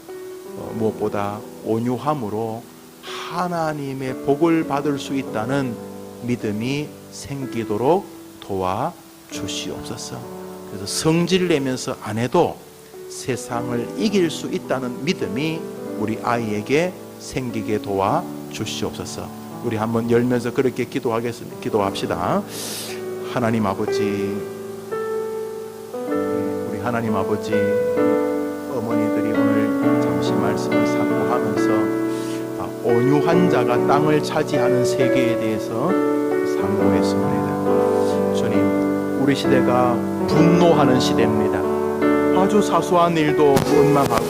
S1: 무엇보다 온유함으로 하나님의 복을 받을 수 있다는 믿음이 생기도록 도와주시옵소서. 그래서 성질 내면서 안 해도 세상을 이길 수 있다는 믿음이 우리 아이에게 생기게 도와주시옵소서. 우리 한번 열면서 그렇게 기도합시다. 하나님 아버지, 우리 하나님 아버지, 어머니들이 오늘 잠시 말씀을 상고하면서 온유한 자가 땅을 차지하는 세계에 대해서 상고했습니다. 주님, 우리 시대가 분노하는 시대입니다. 아주 사소한 일도 원망하고,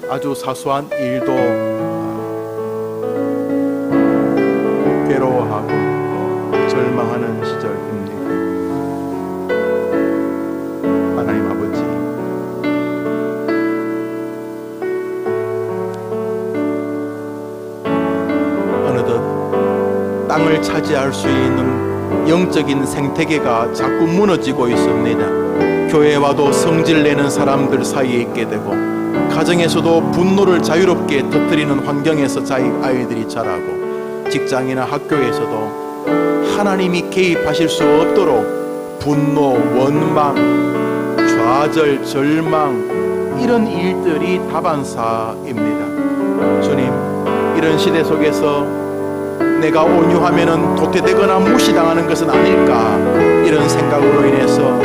S1: 아주 사소한 일도 괴로워하고 절망하는 시절입니다. 하나님 아버지, 어느덧 땅을 차지할 수 있는 영적인 생태계가 자꾸 무너지고 있습니다. 교회와도 성질내는 사람들 사이에 있게 되고, 가정에서도 분노를 자유롭게 터뜨리는 환경에서 아이들이 자라고, 직장이나 학교에서도 하나님이 개입하실 수 없도록 분노, 원망, 좌절, 절망, 이런 일들이 다반사입니다. 주님, 이런 시대 속에서 내가 온유하면은 도태되거나 무시당하는 것은 아닐까, 이런 생각으로 인해서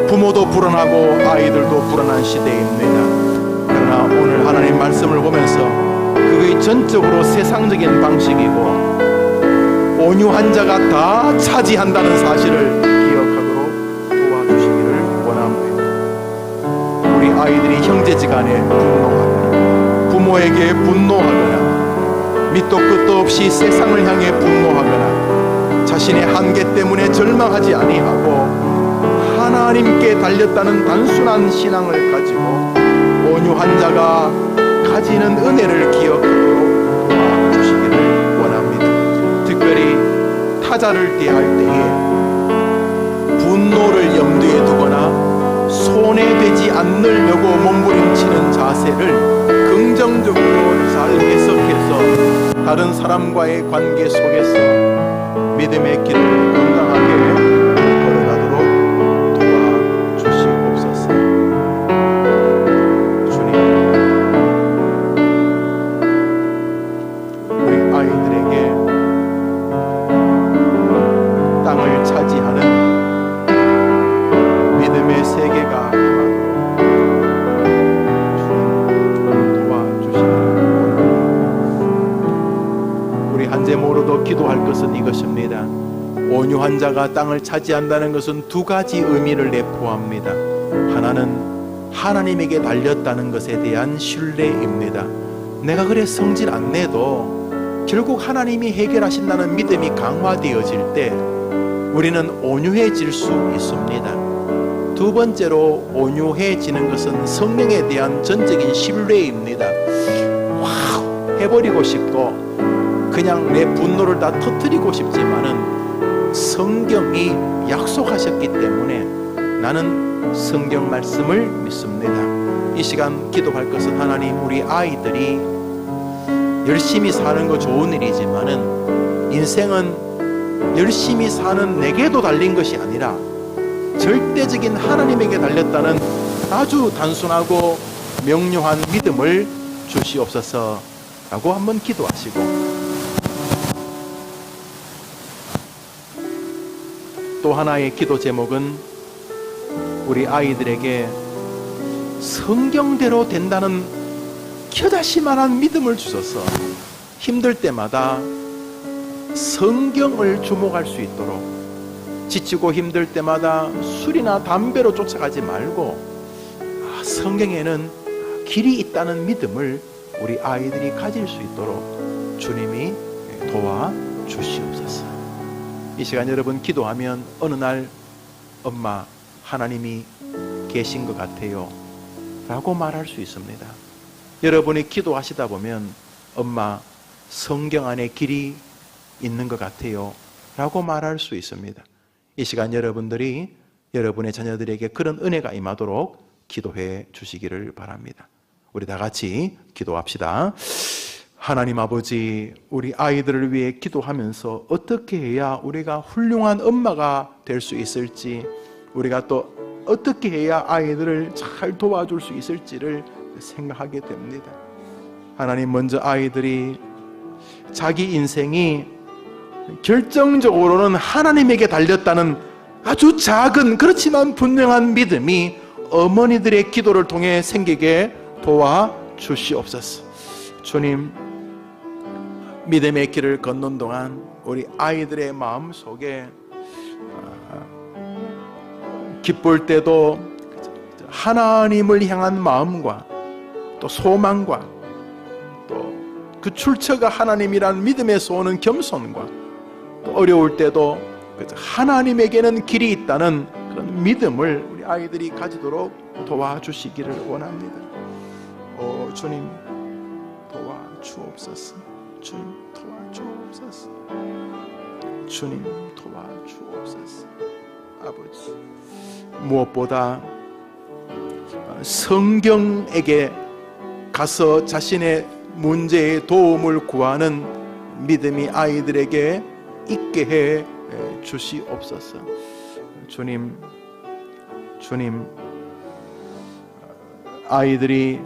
S1: 부모도 불안하고 아이들도 불안한 시대입니다. 그러나 오늘 하나님 말씀을 보면서 그게 전적으로 세상적인 방식이고, 온유한 자가 다 차지한다는 사실을 기억하도록 도와주시기를 원합니다. 우리 아이들이 형제지간에 분노하거나, 부모에게 분노하거나, 밑도 끝도 없이 세상을 향해 분노하거나, 자신의 한계 때문에 절망하지 아니하고 하나님께 달렸다는 단순한 신앙을 가지고 온유한 자가 가지는 은혜를 기억하도록 도와주시기를 원합니다. 특별히 타자를 대할 때에 분노를 염두에 두거나 손해되지 않으려고 몸부림치는 자세를 긍정적으로 잘 해석해서 다른 사람과의 관계 속에서 믿음의 길을 건강하게 걸어가도록 도와주시옵소서. 주님, 우리 아이들에게 땅을 차지하는 믿음의 세계가 한제모로도 기도할 것은 이것입니다. 온유한 자가 땅을 차지한다는 것은 두 가지 의미를 내포합니다. 하나는 하나님에게 달렸다는 것에 대한 신뢰입니다. 내가 그래 성질 안 내도 결국 하나님이 해결하신다는 믿음이 강화되어질 때 우리는 온유해질 수 있습니다. 두 번째로 온유해지는 것은 성령에 대한 전적인 신뢰입니다. 와우, 해버리고 싶고 그냥 내 분노를 다 터뜨리고 싶지만은 성경이 약속하셨기 때문에 나는 성경 말씀을 믿습니다. 이 시간 기도할 것은 하나님, 우리 아이들이 열심히 사는 거 좋은 일이지만은 인생은 열심히 사는 내게도 달린 것이 아니라 절대적인 하나님에게 달렸다는 아주 단순하고 명료한 믿음을 주시옵소서 라고 한번 기도하시고, 또 하나의 기도 제목은 우리 아이들에게 성경대로 된다는 겨자씨만한 믿음을 주셔서 힘들 때마다 성경을 주목할 수 있도록, 지치고 힘들 때마다 술이나 담배로 쫓아가지 말고 성경에는 길이 있다는 믿음을 우리 아이들이 가질 수 있도록 주님이 도와주시옵소서. 이 시간 여러분 기도하면 어느 날 엄마, 하나님이 계신 것 같아요 라고 말할 수 있습니다. 여러분이 기도하시다 보면 엄마, 성경 안에 길이 있는 것 같아요 라고 말할 수 있습니다. 이 시간 여러분들이 여러분의 자녀들에게 그런 은혜가 임하도록 기도해 주시기를 바랍니다. 우리 다 같이 기도합시다. 하나님 아버지, 우리 아이들을 위해 기도하면서 어떻게 해야 우리가 훌륭한 엄마가 될 수 있을지, 우리가 또 어떻게 해야 아이들을 잘 도와줄 수 있을지를 생각하게 됩니다. 하나님, 먼저 아이들이 자기 인생이 결정적으로는 하나님에게 달렸다는 아주 작은 그렇지만 분명한 믿음이 어머니들의 기도를 통해 생기게 도와주시옵소서. 주님, 믿음의 길을 걷는 동안 우리 아이들의 마음 속에 기쁠 때도 하나님을 향한 마음과 또 소망과 또 그 출처가 하나님이란 믿음에서 오는 겸손과 또 어려울 때도 하나님에게는 길이 있다는 그런 믿음을 우리 아이들이 가지도록 도와주시기를 원합니다. 주님 도와주옵소서. 주님 도와주옵소서. 주님 도와주옵소서. 아버지, 무엇보다 성경에게 가서 자신의 문제에 도움을 구하는 믿음이 아이들에게 있게 해 주시옵소서. 주님, 아이들이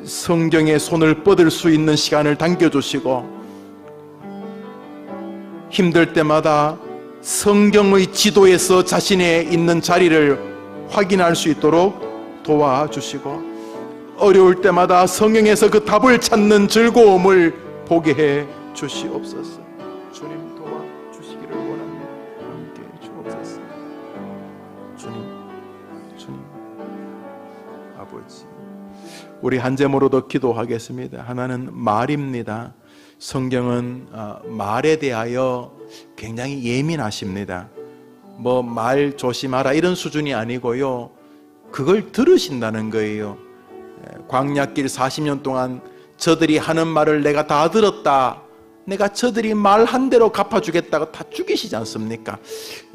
S1: 성경에 손을 뻗을 수 있는 시간을 당겨주시고 힘들 때마다 성경의 지도에서 자신의 있는 자리를 확인할 수 있도록 도와주시고 어려울 때마다 성경에서 그 답을 찾는 즐거움을 보게 해 주시옵소서. 주님 도와주시기를 원합니다. 함께 주옵소서. 주님 아버지, 우리 한 제목으로도 기도하겠습니다. 하나는 말입니다. 성경은 말에 대하여 굉장히 예민하십니다. 말 조심하라 이런 수준이 아니고요, 그걸 들으신다는 거예요. 광야길 40년 동안 저들이 하는 말을 내가 다 들었다, 내가 저들이 말한 대로 갚아주겠다고 다 죽이시지 않습니까?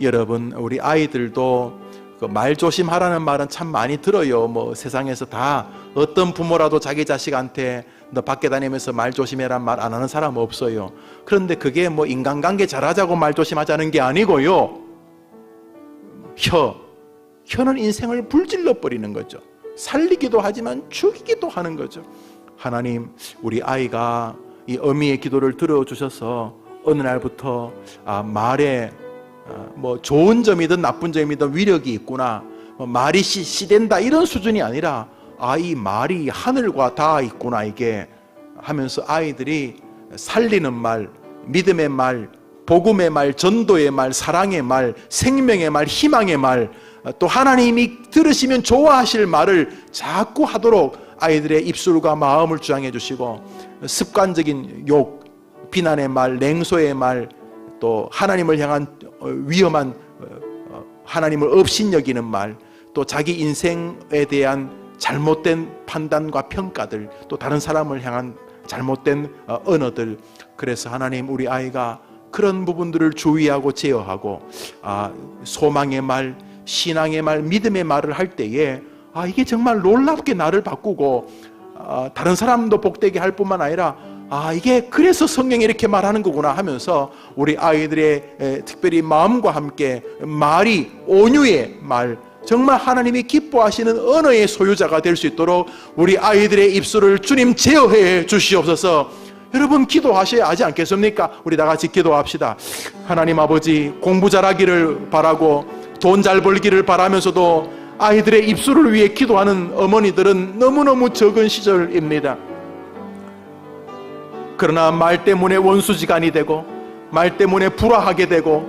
S1: 여러분, 우리 아이들도 말 조심하라는 말은 참 많이 들어요. 세상에서 다 어떤 부모라도 자기 자식한테 너 밖에 다니면서 말 조심해란 말 안 하는 사람 없어요. 그런데 그게 인간관계 잘하자고 말 조심하자는 게 아니고요, 혀는 인생을 불질러 버리는 거죠. 살리기도 하지만 죽이기도 하는 거죠. 하나님, 우리 아이가 이 어미의 기도를 들어주셔서 어느 날부터 말에 좋은 점이든 나쁜 점이든 위력이 있구나, 말이 씨된다 이런 수준이 아니라 이 말이 하늘과 닿아 있구나 이게 하면서 아이들이 살리는 말, 믿음의 말, 복음의 말, 전도의 말, 사랑의 말, 생명의 말, 희망의 말, 또 하나님이 들으시면 좋아하실 말을 자꾸 하도록 아이들의 입술과 마음을 주장해 주시고, 습관적인 욕, 비난의 말, 냉소의 말, 또 하나님을 향한 위험한 하나님을 업신여기는 말, 또 자기 인생에 대한 잘못된 판단과 평가들, 또 다른 사람을 향한 잘못된 언어들. 그래서 하나님, 우리 아이가 그런 부분들을 주의하고 제어하고 소망의 말, 신앙의 말, 믿음의 말을 할 때에 이게 정말 놀랍게 나를 바꾸고 다른 사람도 복되게 할 뿐만 아니라 이게 그래서 성경이 이렇게 말하는 거구나 하면서 우리 아이들의 특별히 마음과 함께 말이 온유의 말, 정말 하나님이 기뻐하시는 언어의 소유자가 될 수 있도록 우리 아이들의 입술을 주님 제어해 주시옵소서. 여러분, 기도하셔야 하지 않겠습니까? 우리 다 같이 기도합시다. 하나님 아버지, 공부 잘하기를 바라고 돈 잘 벌기를 바라면서도 아이들의 입술을 위해 기도하는 어머니들은 너무너무 적은 시절입니다. 그러나 말 때문에 원수지간이 되고, 말 때문에 불화하게 되고,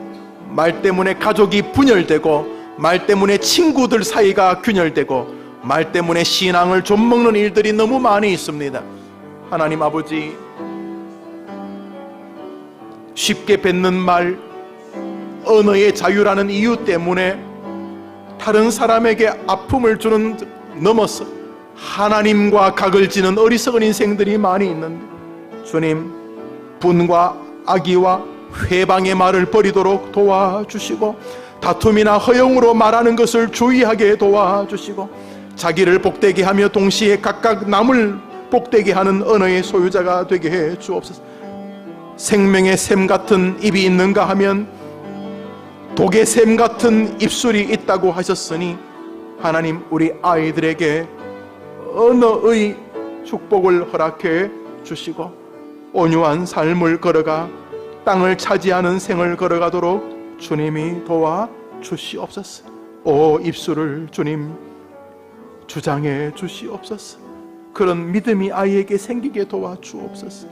S1: 말 때문에 가족이 분열되고, 말 때문에 친구들 사이가 균열되고, 말 때문에 신앙을 좀먹는 일들이 너무 많이 있습니다. 하나님 아버지, 쉽게 뱉는 말, 언어의 자유라는 이유 때문에 다른 사람에게 아픔을 주는 넘어서 하나님과 각을 지는 어리석은 인생들이 많이 있는데, 주님, 분과 악의와 회방의 말을 버리도록 도와주시고, 다툼이나 허용으로 말하는 것을 주의하게 도와주시고, 자기를 복되게 하며 동시에 각각 남을 복되게 하는 언어의 소유자가 되게 해 주옵소서. 생명의 샘 같은 입이 있는가 하면 독의 샘 같은 입술이 있다고 하셨으니, 하나님, 우리 아이들에게 언어의 축복을 허락해 주시고 온유한 삶을 걸어가 땅을 차지하는 생을 걸어가도록 주님이 도와주시옵소서. 입술을 주님 주장해 주시옵소서. 그런 믿음이 아이에게 생기게 도와주옵소서.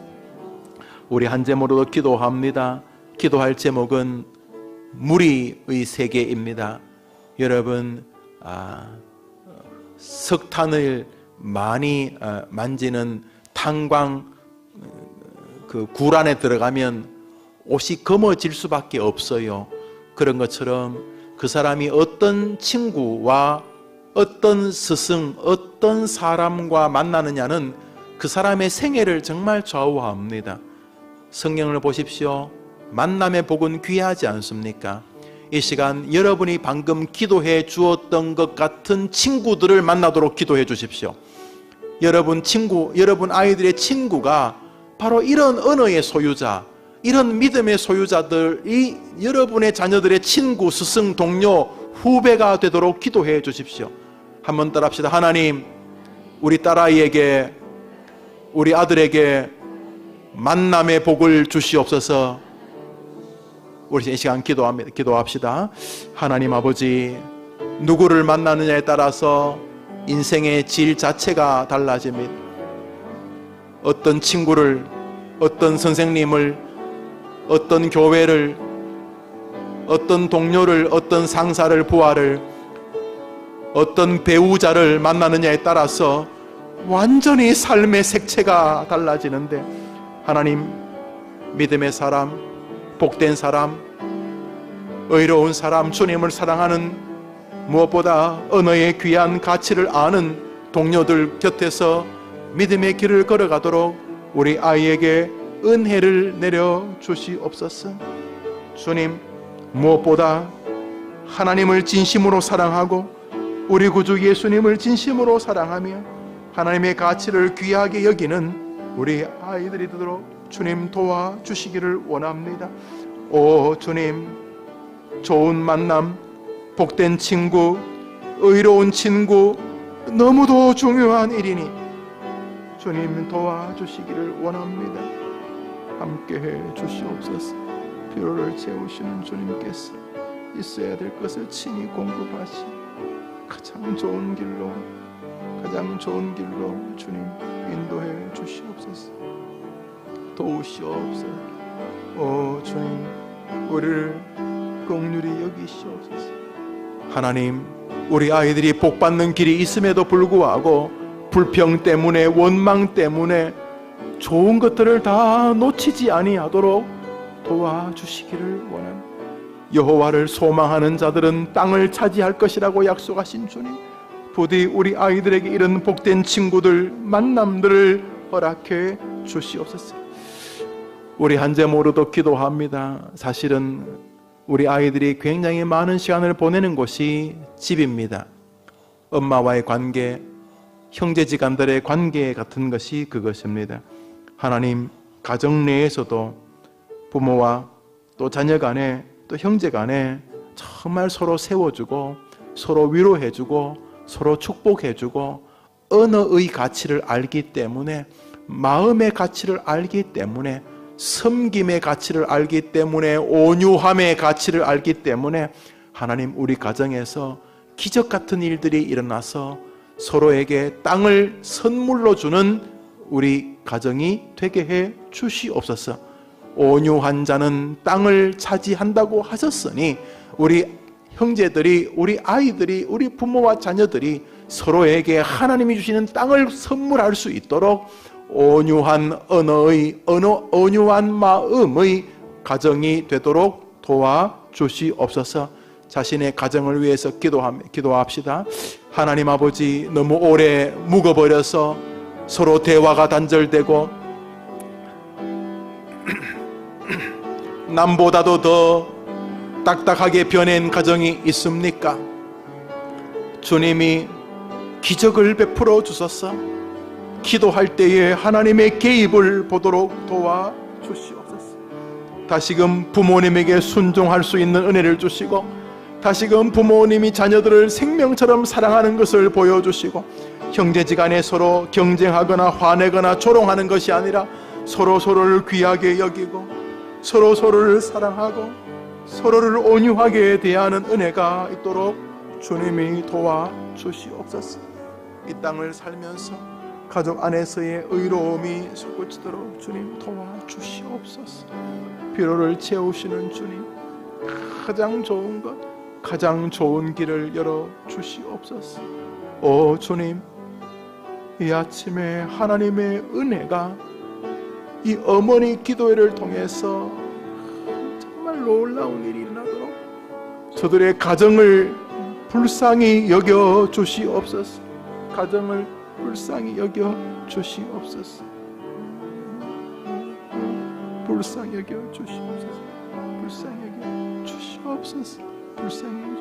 S1: 우리 한 제목으로도 기도합니다. 기도할 제목은 무리의 세계입니다. 여러분, 석탄을 많이 만지는 탄광 그 굴 안에 들어가면 옷이 검어질 수밖에 없어요. 그런 것처럼 그 사람이 어떤 친구와 어떤 스승, 어떤 사람과 만나느냐는 그 사람의 생애를 정말 좌우합니다. 성경을 보십시오. 만남의 복은 귀하지 않습니까? 이 시간 여러분이 방금 기도해 주었던 것 같은 친구들을 만나도록 기도해 주십시오. 여러분 아이들의 친구가 바로 이런 언어의 소유자, 이런 믿음의 소유자들이 여러분의 자녀들의 친구, 스승, 동료, 후배가 되도록 기도해 주십시오. 한번 따라합시다. 하나님, 우리 딸아이에게, 우리 아들에게 만남의 복을 주시옵소서. 우리 이 시간 기도합시다. 하나님 아버지, 누구를 만나느냐에 따라서 인생의 질 자체가 달라집니다. 어떤 친구를, 어떤 선생님을, 어떤 교회를, 어떤 동료를, 어떤 상사를, 부하를, 어떤 배우자를 만나느냐에 따라서 완전히 삶의 색채가 달라지는데, 하나님, 믿음의 사람, 복된 사람, 의로운 사람, 주님을 사랑하는, 무엇보다 언어의 귀한 가치를 아는 동료들 곁에서 믿음의 길을 걸어가도록 우리 아이에게 은혜를 내려 주시옵소서. 주님, 무엇보다 하나님을 진심으로 사랑하고 우리 구주 예수님을 진심으로 사랑하며 하나님의 가치를 귀하게 여기는 우리 아이들이 되도록 주님 도와주시기를 원합니다. 오 주님, 좋은 만남, 복된 친구, 의로운 친구, 너무도 중요한 일이니 주님 도와주시기를 원합니다. 함께해 주시옵소서. 필요를 채우시는 주님께서 있어야 될 것을 친히 공급하시 가장 좋은 길로 주님 인도해 주시옵소서. 도우시옵소서. 오 주님, 우리를 긍휼히 여기시옵소서. 하나님, 우리 아이들이 복받는 길이 있음에도 불구하고 불평 때문에, 원망 때문에 좋은 것들을 다 놓치지 아니하도록 도와주시기를 원합니다. 여호와를 소망하는 자들은 땅을 차지할 것이라고 약속하신 주님, 부디 우리 아이들에게 이런 복된 친구들, 만남들을 허락해 주시옵소서. 우리 한제모로도 기도합니다. 사실은 우리 아이들이 굉장히 많은 시간을 보내는 곳이 집입니다. 엄마와의 관계, 형제지간들의 관계 같은 것이 그것입니다. 하나님, 가정 내에서도 부모와 또 자녀 간에, 또 형제 간에 정말 서로 세워주고, 서로 위로해주고, 서로 축복해주고, 언어의 가치를 알기 때문에, 마음의 가치를 알기 때문에, 섬김의 가치를 알기 때문에, 온유함의 가치를 알기 때문에 하나님, 우리 가정에서 기적 같은 일들이 일어나서 서로에게 땅을 선물로 주는 우리 가정이 되게 해 주시옵소서. 온유한 자는 땅을 차지한다고 하셨으니 우리 형제들이, 우리 아이들이, 우리 부모와 자녀들이 서로에게 하나님이 주시는 땅을 선물할 수 있도록 온유한 언어의, 온유한 마음의 가정이 되도록 도와주시옵소서. 자신의 가정을 위해서 기도합시다. 하나님 아버지, 너무 오래 묵어버려서 서로 대화가 단절되고 남보다도 더 딱딱하게 변한 가정이 있습니까? 주님이 기적을 베풀어 주소서. 기도할 때에 하나님의 개입을 보도록 도와주시옵소서. 다시금 부모님에게 순종할 수 있는 은혜를 주시고, 다시금 부모님이 자녀들을 생명처럼 사랑하는 것을 보여주시고, 형제지간에 서로 경쟁하거나 화내거나 조롱하는 것이 아니라 서로를 귀하게 여기고 서로를 사랑하고 서로를 온유하게 대하는 은혜가 있도록 주님이 도와주시옵소서. 이 땅을 살면서 가족 안에서의 의로움이 솟구치도록 주님 도와주시옵소서. 피로를 채우시는 주님, 가장 좋은 것, 가장 좋은 길을 열어주시옵소서. 오 주님, 이 아침에 하나님의 은혜가 이 어머니 기도회를 통해서 정말 놀라운 일이 일어나도록 저들의 가정을 불쌍히 여겨 주시옵소서. 가정을 불쌍히 여겨 주시옵소서. 불쌍히 여겨 주시옵소서. 불쌍히 여겨 주시옵소서. 불쌍히 여겨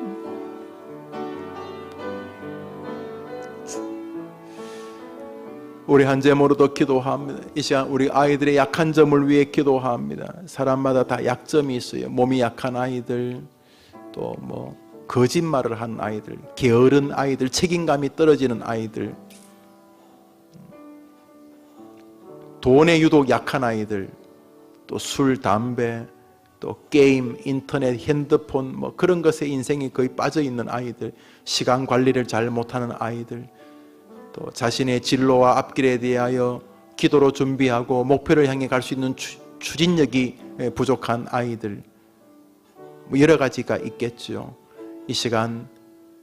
S1: 주시옵소서. 우리 한 제목으로도 기도합니다. 이 시간 우리 아이들의 약한 점을 위해 기도합니다. 사람마다 다 약점이 있어요. 몸이 약한 아이들, 또 뭐 거짓말을 하는 아이들, 게으른 아이들, 책임감이 떨어지는 아이들, 돈에 유독 약한 아이들, 또 술, 담배, 또 게임, 인터넷, 핸드폰 뭐 그런 것에 인생이 거의 빠져 있는 아이들, 시간 관리를 잘 못하는 아이들, 또 자신의 진로와 앞길에 대하여 기도로 준비하고 목표를 향해 갈 수 있는 추진력이 부족한 아이들, 뭐 여러 가지가 있겠죠. 이 시간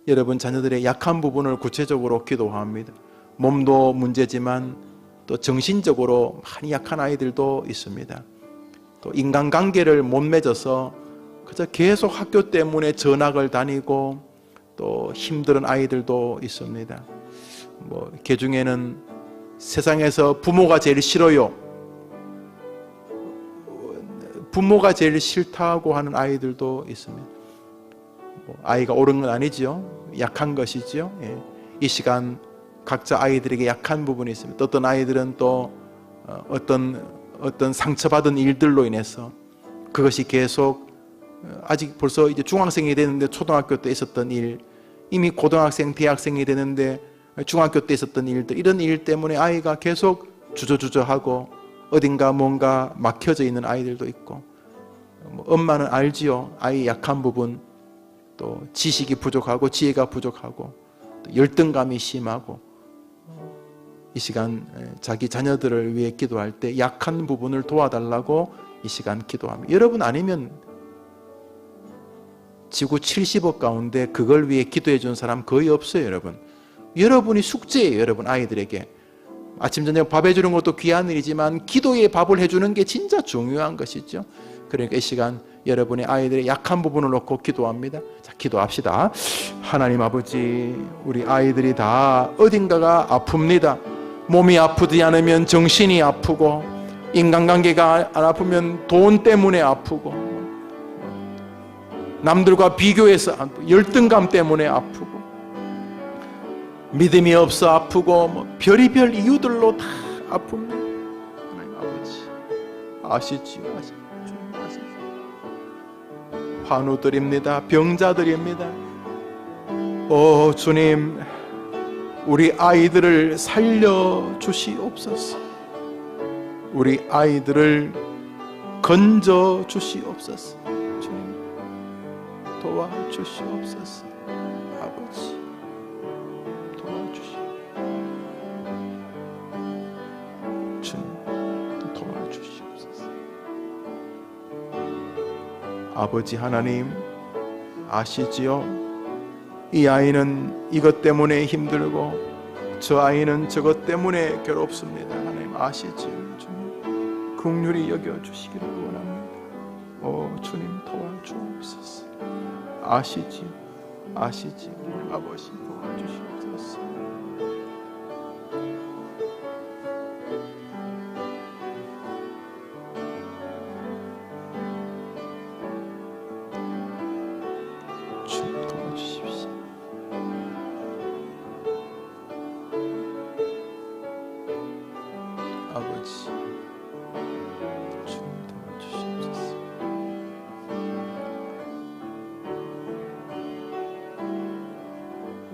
S1: 여러분 자녀들의 약한 부분을 구체적으로 기도합니다. 몸도 문제지만 또 정신적으로 많이 약한 아이들도 있습니다. 또 인간관계를 못 맺어서 그저 계속 학교 때문에 전학을 다니고 또 힘든 아이들도 있습니다. 뭐 개중에는 세상에서 부모가 제일 싫어요, 부모가 제일 싫다고 하는 아이들도 있습니다. 뭐 아이가 옳은 건 아니죠. 약한 것이죠. 예. 이 시간 각자 아이들에게 약한 부분이 있습니다. 어떤 아이들은 또 어떤 상처받은 일들로 인해서 그것이 계속 아직 벌써 이제 중학생이 되는데 초등학교 때 있었던 일, 이미 고등학생, 대학생이 되는데 중학교 때 있었던 일들, 이런 일 때문에 아이가 계속 주저주저하고 어딘가 뭔가 막혀져 있는 아이들도 있고, 뭐 엄마는 알지요. 아이 약한 부분, 또 지식이 부족하고 지혜가 부족하고 또 열등감이 심하고, 이 시간 자기 자녀들을 위해 기도할 때 약한 부분을 도와달라고 이 시간 기도합니다. 여러분 아니면 지구 70억 가운데 그걸 위해 기도해 준 사람 거의 없어요. 여러분이 숙제예요. 여러분 아이들에게 아침 저녁 밥 해주는 것도 귀한 일이지만 기도에 밥을 해주는 게 진짜 중요한 것이죠. 그러니까 이 시간 여러분의 아이들의 약한 부분을 놓고 기도합니다. 자, 기도합시다. 하나님 아버지, 우리 아이들이 다 어딘가가 아픕니다. 몸이 아프지 않으면 정신이 아프고, 인간관계가 안 아프면 돈 때문에 아프고, 남들과 비교해서 열등감 때문에 아프고, 믿음이 없어 아프고, 뭐 별의별 이유들로 다 아픕니다. 하나님 아버지 아시지요. 환우들입니다. 병자들입니다. 오 주님, 우리 아이들을 살려주시옵소서. 우리 아이들을 건져주시옵소서. 주님 도와주시옵소서. 아버지 도와주시옵소서. 주님 도와주시옵소서. 아버지 하나님 아시지요? 이 아이는 이것 때문에 힘들고 저 아이는 저것 때문에 괴롭습니다. 하나님 아시지요? 주님 긍휼히 여겨주시기를 원합니다. 오 주님 도와주옵소서. 아시지요? 아버지 도와주시옵소서.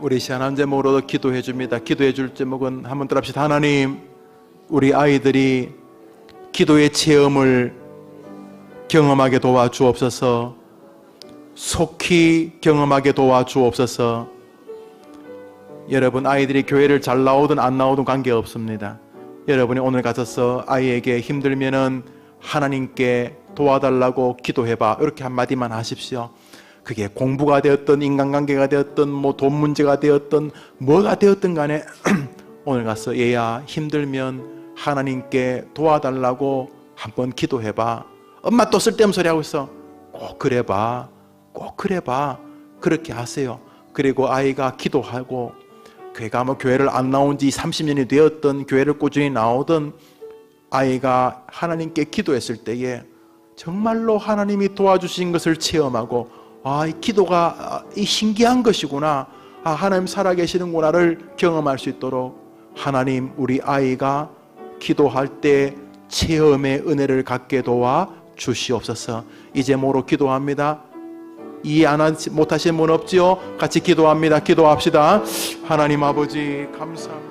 S1: 우리 시간 한 제목으로 기도해 줍니다. 기도해 줄 제목은 한번 따라합시다. 하나님, 우리 아이들이 기도의 체험을 경험하게 도와주옵소서. 속히 경험하게 도와주옵소서. 여러분 아이들이 교회를 잘 나오든 안 나오든 관계없습니다. 여러분이 오늘 가셔서 아이에게 힘들면은 하나님께 도와달라고 기도해봐, 이렇게 한마디만 하십시오. 그게 공부가 되었든 인간관계가 되었든 뭐 돈 문제가 되었든 뭐가 되었든 간에 오늘 가서 얘야 힘들면 하나님께 도와달라고 한번 기도해봐. 엄마 또 쓸데없는 소리 하고 있어. 꼭 그래봐, 꼭 그래봐. 그렇게 하세요. 그리고 아이가 기도하고, 걔가 뭐 교회를 안 나온 지 30년이 되었던, 교회를 꾸준히 나오던 아이가 하나님께 기도했을 때에 정말로 하나님이 도와주신 것을 체험하고, 아, 이 기도가 이 신기한 것이구나, 아, 하나님 살아계시는구나를 경험할 수 있도록 하나님 우리 아이가 기도할 때 체험의 은혜를 갖게 도와 주시옵소서. 이제 뭐로 기도합니다. 이해 못하시는 분 없지요? 같이 기도합니다. 기도합시다. 하나님 아버지 감사합니다.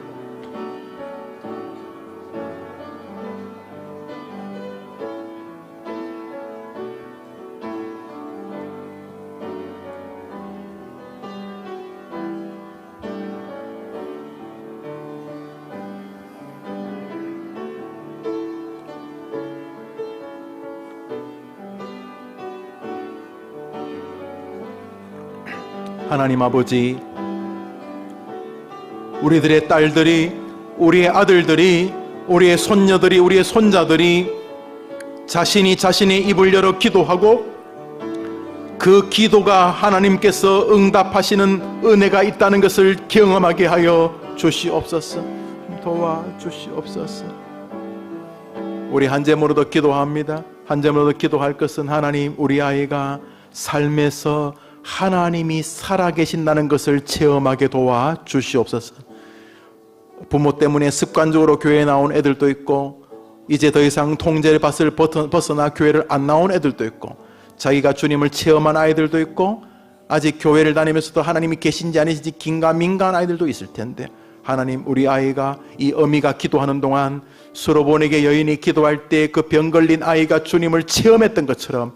S1: 하나님 아버지, 우리들의 딸들이, 우리의 아들들이, 우리의 손녀들이, 우리의 손자들이 자신이 자신의 입을 열어 기도하고 그 기도가 하나님께서 응답하시는 은혜가 있다는 것을 경험하게 하여 주시옵소서. 도와주시옵소서. 우리 한 제목으로도 기도합니다. 한 제목으로도 기도할 것은 하나님 우리 아이가 삶에서 하나님이 살아계신다는 것을 체험하게 도와 주시옵소서. 부모 때문에 습관적으로 교회에 나온 애들도 있고, 이제 더 이상 통제를 벗어나 교회를 안 나온 애들도 있고, 자기가 주님을 체험한 아이들도 있고, 아직 교회를 다니면서도 하나님이 계신지 아니신지 긴가민가한 아이들도 있을 텐데, 하나님 우리 아이가 이 어미가 기도하는 동안 수로보내게 여인이 기도할 때 그 병 걸린 아이가 주님을 체험했던 것처럼,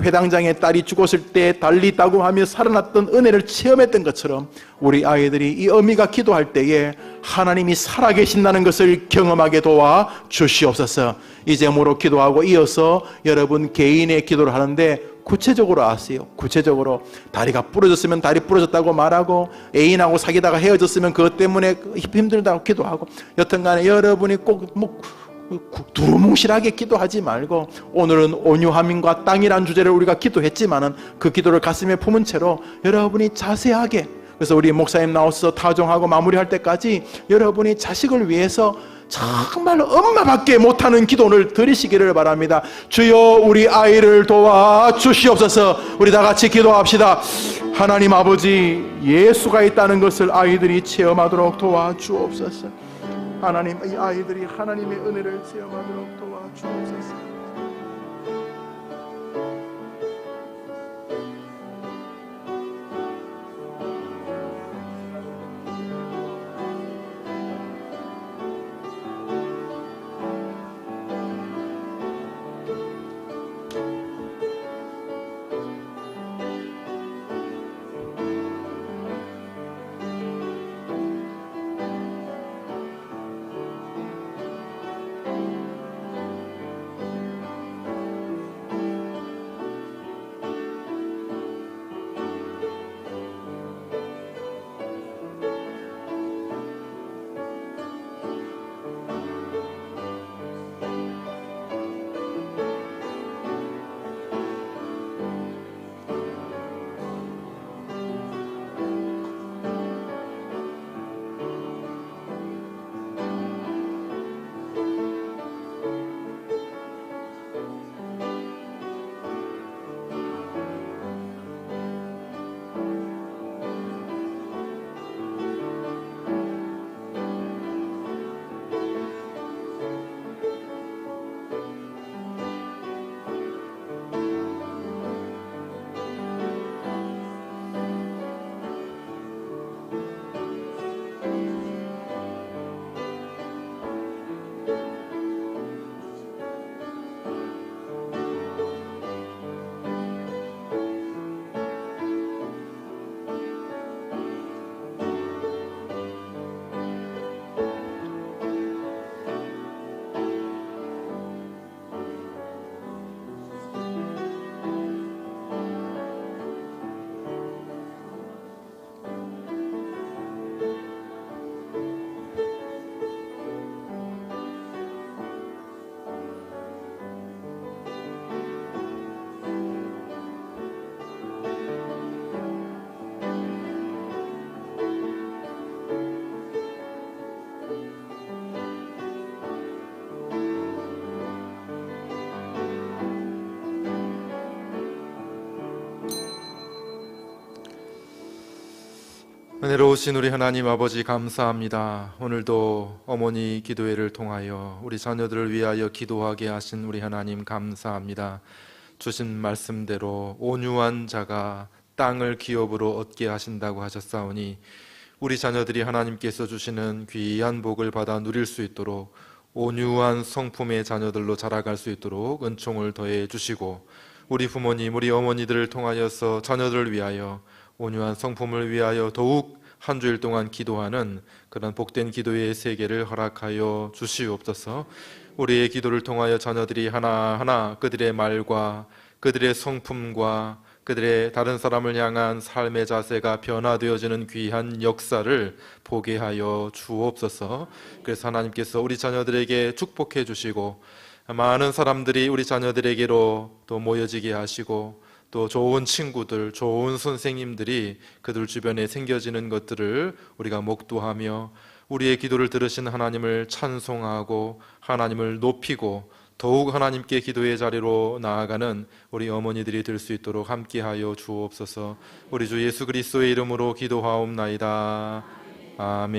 S1: 회당장의 딸이 죽었을 때 달리다고 하며 살아났던 은혜를 체험했던 것처럼 우리 아이들이 이 어미가 기도할 때에 하나님이 살아계신다는 것을 경험하게 도와 주시옵소서. 이제 뭐로 기도하고 이어서 여러분 개인의 기도를 하는데 구체적으로 아세요. 구체적으로 다리가 부러졌으면 다리 부러졌다고 말하고, 애인하고 사귀다가 헤어졌으면 그것 때문에 힘들다고 기도하고, 여튼간에 여러분이 꼭 두루뭉실하게 기도하지 말고, 오늘은 온유함과 땅이란 주제를 우리가 기도했지만은 그 기도를 가슴에 품은 채로 여러분이 자세하게, 그래서 우리 목사님 나와서 타종하고 마무리할 때까지 여러분이 자식을 위해서 정말로 엄마밖에 못하는 기도를 드리시기를 바랍니다. 주여 우리 아이를 도와 주시옵소서. 우리 다 같이 기도합시다. 하나님 아버지, 예수가 있다는 것을 아이들이 체험하도록 도와주옵소서. 하나님, 이 아이들이 하나님의 은혜를 체험하도록 도와주옵소서.
S2: 은혜로우신 우리 하나님 아버지 감사합니다. 오늘도 어머니 기도회를 통하여 우리 자녀들을 위하여 기도하게 하신 우리 하나님 감사합니다. 주신 말씀대로 온유한 자가 땅을 기업으로 얻게 하신다고 하셨사오니 우리 자녀들이 하나님께서 주시는 귀한 복을 받아 누릴 수 있도록 온유한 성품의 자녀들로 자라갈 수 있도록 은총을 더해 주시고, 우리 부모님, 우리 어머니들을 통하여서 자녀들을 위하여 온유한 성품을 위하여 더욱 한 주일 동안 기도하는 그런 복된 기도의 세계를 허락하여 주시옵소서. 우리의 기도를 통하여 자녀들이 하나하나 그들의 말과 그들의 성품과 그들의 다른 사람을 향한 삶의 자세가 변화되어지는 귀한 역사를 보게 하여 주옵소서. 그래서 하나님께서 우리 자녀들에게 축복해 주시고, 많은 사람들이 우리 자녀들에게로 또 모여지게 하시고, 또 좋은 친구들, 좋은 선생님들이 그들 주변에 생겨지는 것들을 우리가 목도하며 우리의 기도를 들으신 하나님을 찬송하고 하나님을 높이고 더욱 하나님께 기도의 자리로 나아가는 우리 어머니들이 될 수 있도록 함께하여 주옵소서. 우리 주 예수 그리스도의 이름으로 기도하옵나이다. 아멘.